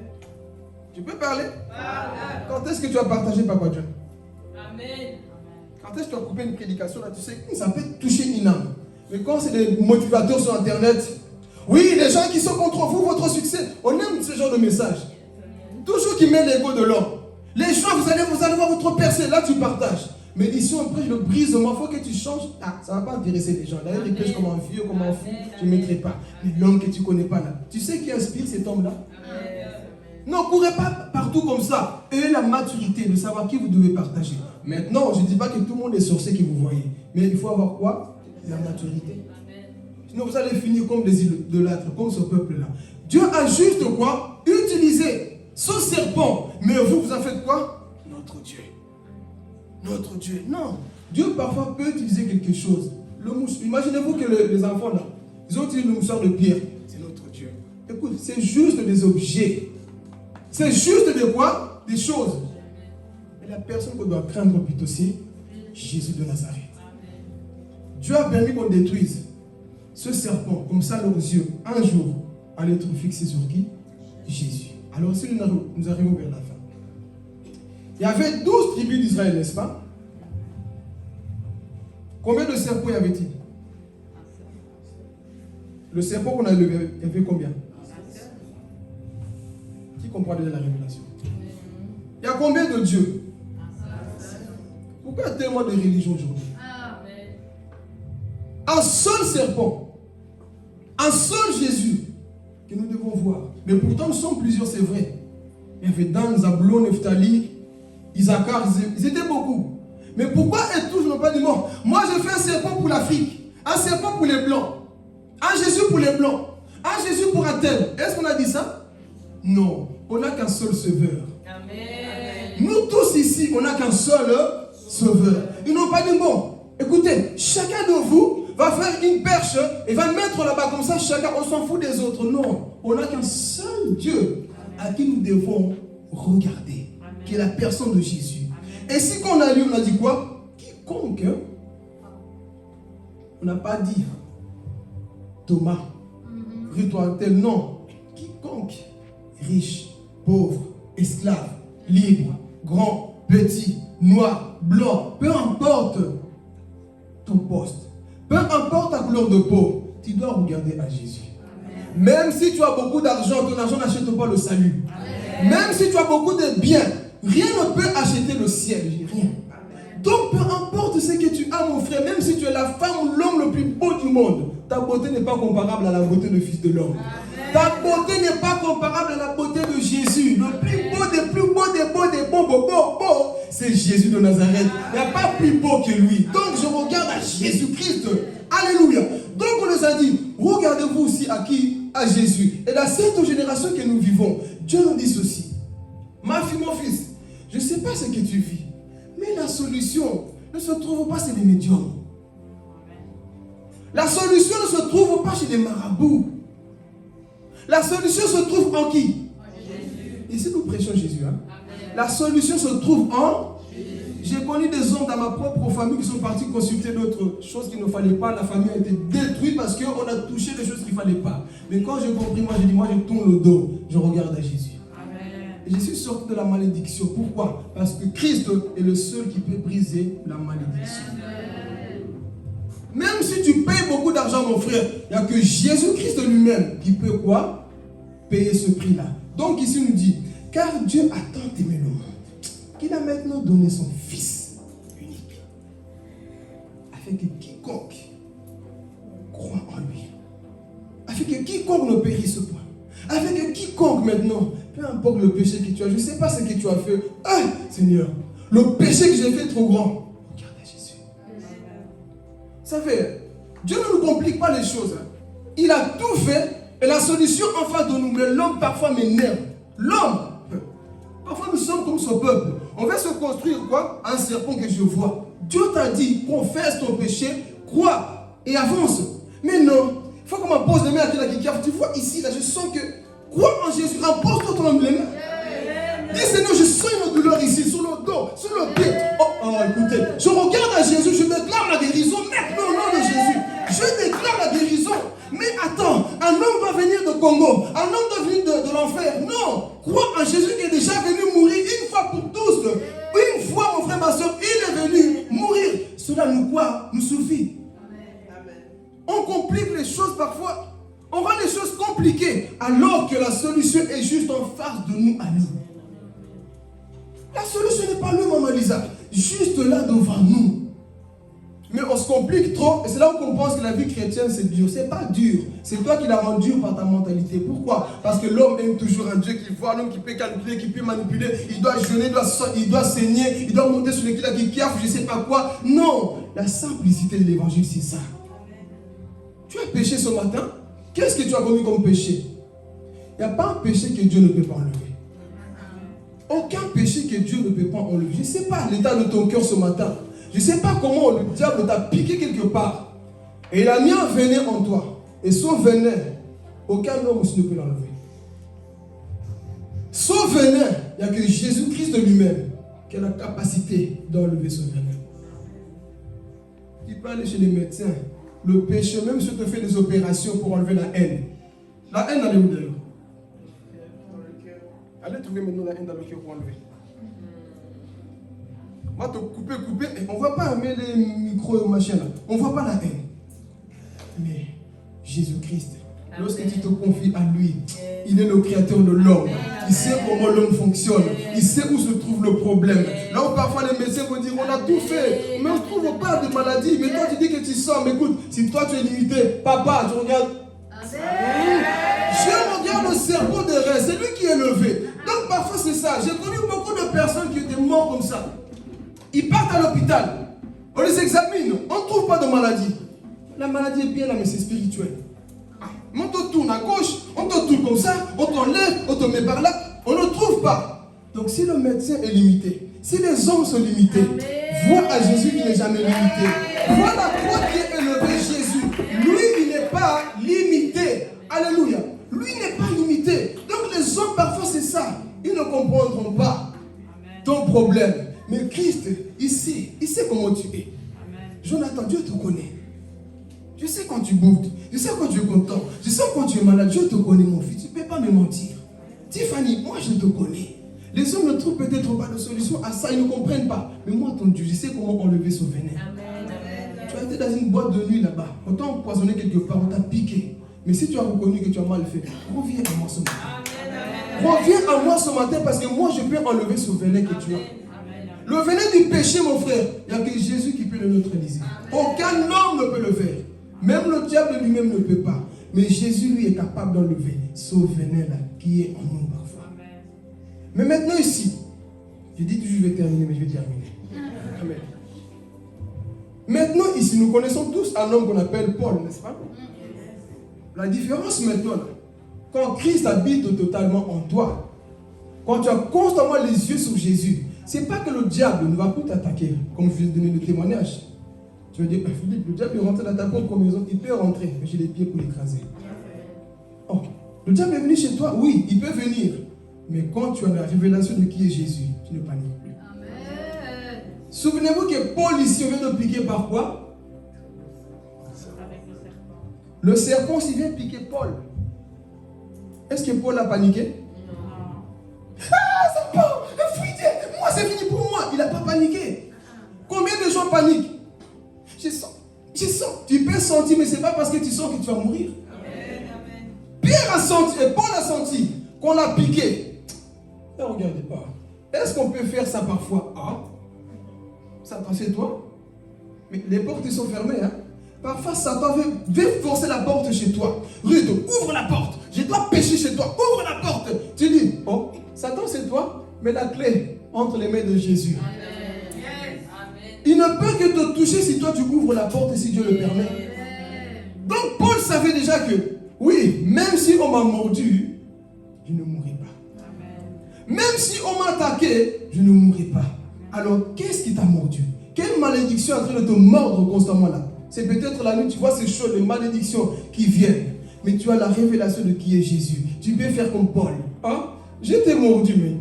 Tu peux parler? Amen. Quand est-ce que tu as partagé Papa John? Amen. Quand est-ce que tu as coupé une prédication, là, tu sais, ça peut toucher une âme. Mais quand c'est des motivateurs sur Internet, oui, les gens qui sont contre vous, votre succès, on aime ce genre de message. Toujours qui met l'ego de l'homme. Les gens, vous allez voir votre percée, là tu partages. Mais ici, on prêche le brisement, il faut que tu changes. Ah, ça ne va pas intéresser les gens. D'ailleurs, ils prêchent comme un vieux, comme un fou. Je ne mettrai pas. Mais l'homme que tu ne connais pas là. Tu sais qui inspire cet homme-là? Non, courez pas partout comme ça. Et la maturité de savoir qui vous devez partager. Maintenant, je ne dis pas que tout le monde est sorcier que vous voyez. Mais il faut avoir quoi? La maturité. Sinon, vous allez finir comme des idolâtres, comme ce peuple-là. Dieu a juste quoi? Utilisé ce serpent. Mais vous, vous en faites quoi? Notre Dieu. Notre Dieu. Non. Dieu parfois peut utiliser quelque chose. Imaginez-vous que les enfants là, ils ont utilisé le mouchoir de pierre. C'est notre Dieu. Écoute, c'est juste des objets. C'est juste des quoi? Des choses. Mais la personne qu'on doit craindre plutôt, c'est Jésus de Nazareth. Dieu a permis qu'on détruise ce serpent, comme ça leurs yeux, un jour, allaient être fixés sur qui? Jésus. Alors si nous arrivons vers la fin. Il y avait 12 tribus d'Israël, n'est-ce pas? Combien de serpents y avait-il? Le serpent qu'on a levé, il y avait combien? Qui comprend déjà la révélation? Il y a combien de dieux? Pourquoi il y a tellement de religions aujourd'hui? Un seul serpent, un seul Jésus que nous devons voir. Mais pourtant, nous sommes plusieurs, c'est vrai. Il y avait Dan, Zabulon, Nephtali, Isaacar, ils étaient beaucoup. Mais pourquoi elles tous n'ont pas dit bon? Moi, je fais un serpent pour l'Afrique, un serpent pour les Blancs, un Jésus pour les Blancs, un Jésus pour un tel. Est-ce qu'on a dit ça? Non, on n'a qu'un seul sauveur. Amen. Nous tous ici, on n'a qu'un seul sauveur. Ils n'ont pas dit bon, écoutez, chacun de vous va faire une perche et va mettre là-bas comme ça, chacun, on s'en fout des autres. Non, on n'a qu'un seul Dieu à qui nous devons regarder, qui est la personne de Jésus. Et si qu'on a lu, on a dit quoi? Quiconque. On n'a pas dit Thomas, rue-toi tel, non. Quiconque, riche, pauvre, esclave, libre, grand, petit, noir, blanc, peu importe ton poste, peu importe ta couleur de peau, tu dois regarder à Jésus. Même si tu as beaucoup d'argent, ton argent n'achète pas le salut. Même si tu as beaucoup de biens, rien ne peut acheter le ciel. Rien. Donc peu importe ce que tu as, mon frère, même si tu es la femme ou l'homme le plus beau du monde, ta beauté n'est pas comparable à la beauté du Fils de l'homme. Ta beauté n'est pas comparable à la beauté de Jésus, le plus plus beau des beaux, c'est Jésus de Nazareth. Il n'y a pas plus beau que lui. Donc je regarde à Jésus-Christ. Alléluia. Donc on nous a dit, regardez-vous aussi à qui? À Jésus. Et dans cette génération que nous vivons, Dieu nous dit ceci. Ma fille, mon fils, je ne sais pas ce que tu vis, mais la solution ne se trouve pas chez les médiums. La solution ne se trouve pas chez les marabouts. La solution se trouve en qui? Ici nous prêchons Jésus. Hein? La solution se trouve en Jésus. J'ai connu des hommes dans ma propre famille qui sont partis consulter d'autres choses qu'il ne fallait pas. La famille a été détruite parce qu'on a touché des choses qu'il ne fallait pas. Mais quand j'ai compris, moi j'ai dit, moi je tourne le dos, je regarde à Jésus. Et je suis sorti de la malédiction. Pourquoi? Parce que Christ est le seul qui peut briser la malédiction. Même si tu payes beaucoup d'argent, mon frère, il n'y a que Jésus-Christ lui-même qui peut quoi? Payer ce prix-là. Donc ici il nous dit, car Dieu a tant aimé le monde, qu'il a maintenant donné son Fils unique, afin que quiconque croit en lui, afin que quiconque ne périsse pas, afin que quiconque maintenant, peu importe le péché que tu as, je ne sais pas ce que tu as fait, ah Seigneur, le péché que j'ai fait est trop grand, regarde à Jésus. Ça fait, Dieu ne nous complique pas les choses. Il a tout fait et la solution en face de nous. Mais l'homme parfois m'énerve. L'homme, parfois nous sommes comme ce peuple. On va se construire quoi? Un serpent que je vois. Dieu t'a dit, confesse ton péché, crois et avance. Mais non, il faut qu'on me pose les mains à quelqu'un qui cave. Tu vois ici, là, je sens que, crois en Jésus, impose-toi ton les mains. Dis Seigneur, je sens une douleur ici, sur le dos, sur le pied. Oh, écoutez, je regarde à Jésus, je déclare la guérison maintenant au nom de Jésus. Je déclare la guérison. Mais attends, un homme va venir de Congo, un homme va venir de l'enfer. Non, crois en Jésus qui est déjà venu mourir une fois pour tous. Une fois, mon frère, ma soeur, il est venu mourir. Cela nous suffit. On complique les choses parfois. On rend les choses compliquées alors que la solution est juste en face de nous à nous. La solution n'est pas loin, Maman Lisa. Juste là devant nous. Mais on se complique trop. Et c'est là où on pense que la vie chrétienne c'est dur. C'est pas dur. C'est toi qui la rends dur par ta mentalité. Pourquoi? Parce que l'homme aime toujours un Dieu qui voit, l'homme qui peut calculer, qui peut manipuler. Il doit jeûner, il doit saigner, il doit monter sur les kilos qui caffe, je sais pas quoi. Non. La simplicité de l'évangile, c'est ça. Tu as péché ce matin. Qu'est-ce que tu as commis comme péché? Il n'y a pas un péché que Dieu ne peut pas enlever. Aucun péché que Dieu ne peut pas enlever. Je ne sais pas l'état de ton cœur ce matin. Je ne sais pas comment le diable t'a piqué quelque part. Et il a mis un venin en toi. Et ce venin, aucun homme aussi ne peut l'enlever. Ce venin, il n'y a que Jésus-Christ lui-même qui a la capacité d'enlever ce venin. Tu peux aller chez les médecins. Le péché, même si tu fais des opérations pour enlever la haine. La haine, elle est où d'ailleurs? Allez trouver maintenant la haine dans le cœur pour enlever. On va te couper, et on ne va pas mettre les micros et machins là. On ne voit pas la haine. Mais Jésus-Christ, lorsque tu te confies à lui, il est le créateur de l'homme. Il sait comment l'homme fonctionne. Il sait où se trouve le problème. Là où parfois les médecins vont dire, on a tout fait, mais on ne trouve pas de maladie. Mais toi tu dis que tu sors, mais écoute, si toi tu es limité, papa, tu regardes. Je regarde le cerveau de rêve, c'est lui qui est levé. Donc parfois c'est ça. J'ai connu beaucoup de personnes qui étaient mortes comme ça. Ils partent à l'hôpital, on les examine, on ne trouve pas de maladie. La maladie est bien là, mais c'est spirituel. On te tourne à gauche, on te tourne comme ça, on t'enlève, on te met par là, on ne trouve pas. Donc si le médecin est limité, si les hommes sont limités, vois à Jésus qui n'est jamais limité. Vois la croix qui est élevée, Jésus. Lui, il n'est pas limité. Alléluia. Lui n'est pas limité. Donc les hommes, parfois c'est ça. Ils ne comprendront pas ton problème. Mais Christ, il sait comment tu es. Amen. Jonathan, Dieu te connaît. Je sais quand tu boudes. Je sais quand tu es content. Je sais quand tu es malade. Dieu te connaît, mon fils. Tu ne peux pas me mentir. Tiffany, moi je te connais. Les hommes ne trouvent peut-être pas de solution à ça. Ils ne comprennent pas. Mais moi, ton Dieu, je sais comment enlever ce venin. Amen. Tu as été dans une boîte de nuit là-bas. On t'a empoisonné quelque part. On t'a piqué. Mais si tu as reconnu que tu as mal fait, reviens à moi ce matin. Amen. Reviens à moi ce matin parce que moi, je peux enlever ce venin que tu as. Le venin du péché, mon frère, il n'y a que Jésus qui peut le neutraliser. Aucun homme ne peut le faire. Même le diable lui-même ne peut pas. Mais Jésus, lui, est capable d'enlever ce venin-là qui est en nous parfois. Mais maintenant ici, je dis toujours je vais terminer, mais je vais terminer. Amen. Maintenant ici, nous connaissons tous un homme qu'on appelle Paul, n'est-ce pas? La différence maintenant, quand Christ habite totalement en toi, quand tu as constamment les yeux sur Jésus, c'est pas que le diable ne va plus t'attaquer, comme je vais donner le témoignage. Tu vas dire, Philippe, le diable est rentré dans ta propre maison, il peut rentrer, mais j'ai les pieds pour l'écraser. Oh, le diable est venu chez toi, oui, il peut venir. Mais quand tu as la révélation de qui est Jésus, tu ne paniques plus. Amen. Souvenez-vous que Paul ici vient de piquer par quoi? Avec le serpent. Le serpent s'il vient piquer Paul. Est-ce que Paul a paniqué? Non. Ah, serpent, fuitez, moi c'est fini pour moi. Il n'a pas paniqué. Combien de gens paniquent? Je sens. Tu peux sentir, mais ce n'est pas parce que tu sens que tu vas mourir. Amen. Pierre a senti, et Paul a senti qu'on l'a piqué. Ne regardez pas. Est-ce qu'on peut faire ça parfois? Ah, Satan, c'est toi. Mais les portes sont fermées. Hein? Parfois, Satan veut forcer la porte chez toi. Rude, ouvre la porte. Je dois pécher chez toi. Ouvre la porte. Tu dis, oh, Satan, c'est toi. Mais la clé entre les mains de Jésus. Amen. Il ne peut que te toucher si toi tu ouvres la porte et si Dieu le permet. Donc Paul savait déjà que, oui, même si on m'a mordu, je ne mourrai pas. Même si on m'a attaqué, je ne mourrai pas. Alors, qu'est-ce qui t'a mordu? Quelle malédiction est en train de te mordre constamment là? C'est peut-être la nuit, tu vois ces choses, les malédictions qui viennent. Mais tu as la révélation de qui est Jésus. Tu peux faire comme Paul. Hein? J'étais mordu, mais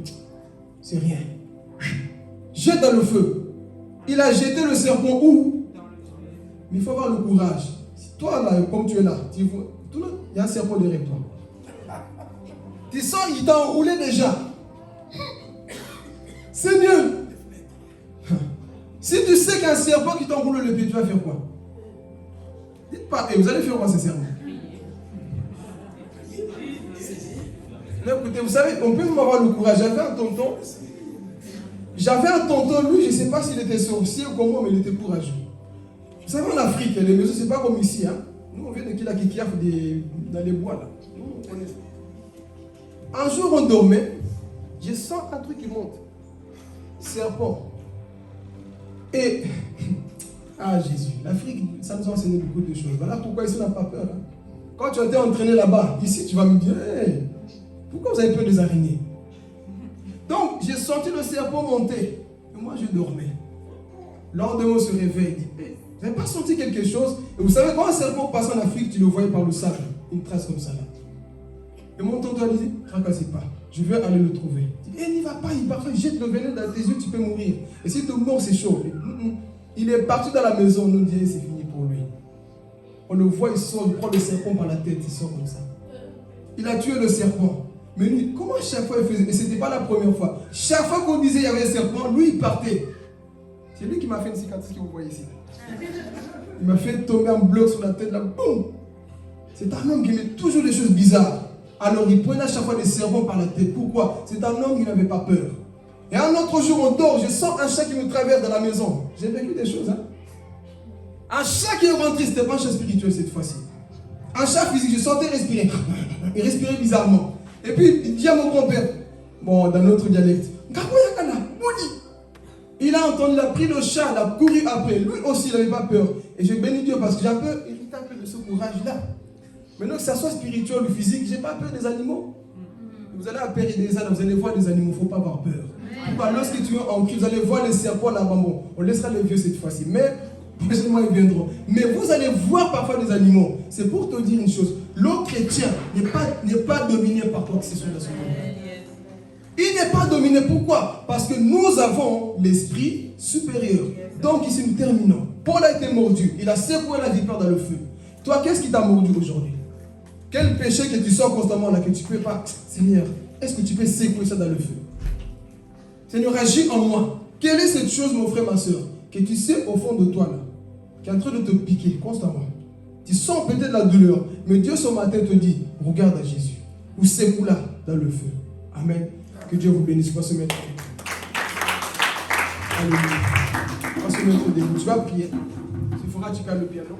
c'est rien. Jette dans le feu. Il a jeté le serpent où? Mais il faut avoir le courage. Si toi, là, comme tu es là, il y a un serpent derrière toi. Tu sens, il t'a enroulé déjà. Seigneur, si tu sais qu'un serpent qui t'enroule le pied, tu vas faire quoi? Dites pas, et vous allez faire quoi ces serpents? Écoutez, vous savez, on peut même avoir le courage. J'avais un tonton, lui, je ne sais pas s'il était sorcier ou comment, mais il était courageux. Vous savez, en Afrique, les maisons, ce n'est pas comme ici. Hein? Nous, on vient de Kilakikiaf dans les bois. Là. Nous, on connaît ça. Un jour, on dormait. Je sens un truc qui monte. Serpent. Et, ah Jésus, l'Afrique, ça nous a enseigné beaucoup de choses. Voilà pourquoi ici, on n'a pas peur. Hein? Quand tu as été entraîné là-bas, ici, tu vas me dire, hey, pourquoi vous avez peur des araignées? Donc, j'ai senti le serpent monter. Et moi, je dormais. Le lendemain, on se réveille. Il dit, hey, vous n'avez pas senti quelque chose? Et vous savez, quand un serpent passe en Afrique, tu le voyais par le sable. Une trace comme ça là. Et mon tonton a dit, ne tracassez pas. Je vais aller le trouver. Il dit, hey, n'y va pas, parfois, jette le venin dans tes yeux, tu peux mourir. Et si tu meurs, c'est chaud. Il est parti dans la maison, on nous dit, c'est fini pour lui. On le voit, il sort, il prend le serpent par la tête, il sort comme ça. Il a tué le serpent. Mais lui, comment chaque fois il faisait? Et ce n'était pas la première fois. Chaque fois qu'on disait qu'il y avait un serpent, lui il partait. C'est lui qui m'a fait une cicatrice que vous voyez ici. Il m'a fait tomber un bloc sur la tête là, boum. C'est un homme qui met toujours des choses bizarres. Alors il prenait à chaque fois des serpents par la tête. Pourquoi? C'est un homme qui n'avait pas peur. Et un autre jour on dort, je sens un chat qui me traverse dans la maison. J'ai vécu des choses. Hein? Un chat qui est rentré, ce n'était pas un chat spirituel cette fois-ci. Un chat physique, je sentais respirer. Il respirait bizarrement. Et puis, il dit à mon grand-père, bon, dans notre dialecte, il a entendu, il a pris le chat, il a couru après. Lui aussi, il n'avait pas peur. Et je bénis Dieu parce que j'ai un peu hérité un peu de ce courage-là. Maintenant que ça soit spirituel ou physique, je n'ai pas peur des animaux. Vous allez à Péry des Andes, vous allez voir des animaux, il ne faut pas avoir peur. Pourquoi? Lorsque tu es en cri, vous allez voir les serpents là-bas. Bon, on laissera les vieux cette fois-ci. Mais, prochainement, ils viendront. Mais vous allez voir parfois des animaux. C'est pour te dire une chose. L'homme chrétien n'est pas dominé par quoi que ce soit dans ce monde. Il n'est pas dominé. Pourquoi? Parce que nous avons l'esprit supérieur. Donc ici nous terminons. Paul a été mordu. Il a secoué la vipère dans le feu. Toi, qu'est-ce qui t'a mordu aujourd'hui? Quel péché que tu sors constamment là que tu ne peux pas? Seigneur, est-ce que tu peux secouer ça dans le feu? Seigneur, agis en moi. Quelle est cette chose, mon frère, ma soeur, que tu sais au fond de toi là, qui est en train de te piquer constamment? Tu sens peut-être la douleur, mais Dieu ce matin te dit, regarde à Jésus, ou secoue-la dans le feu. Amen. Que Dieu vous bénisse. On va se mettre debout. Alléluia. On va se mettre debout. Tu vas prier. Tu feras, tu calmes le piano.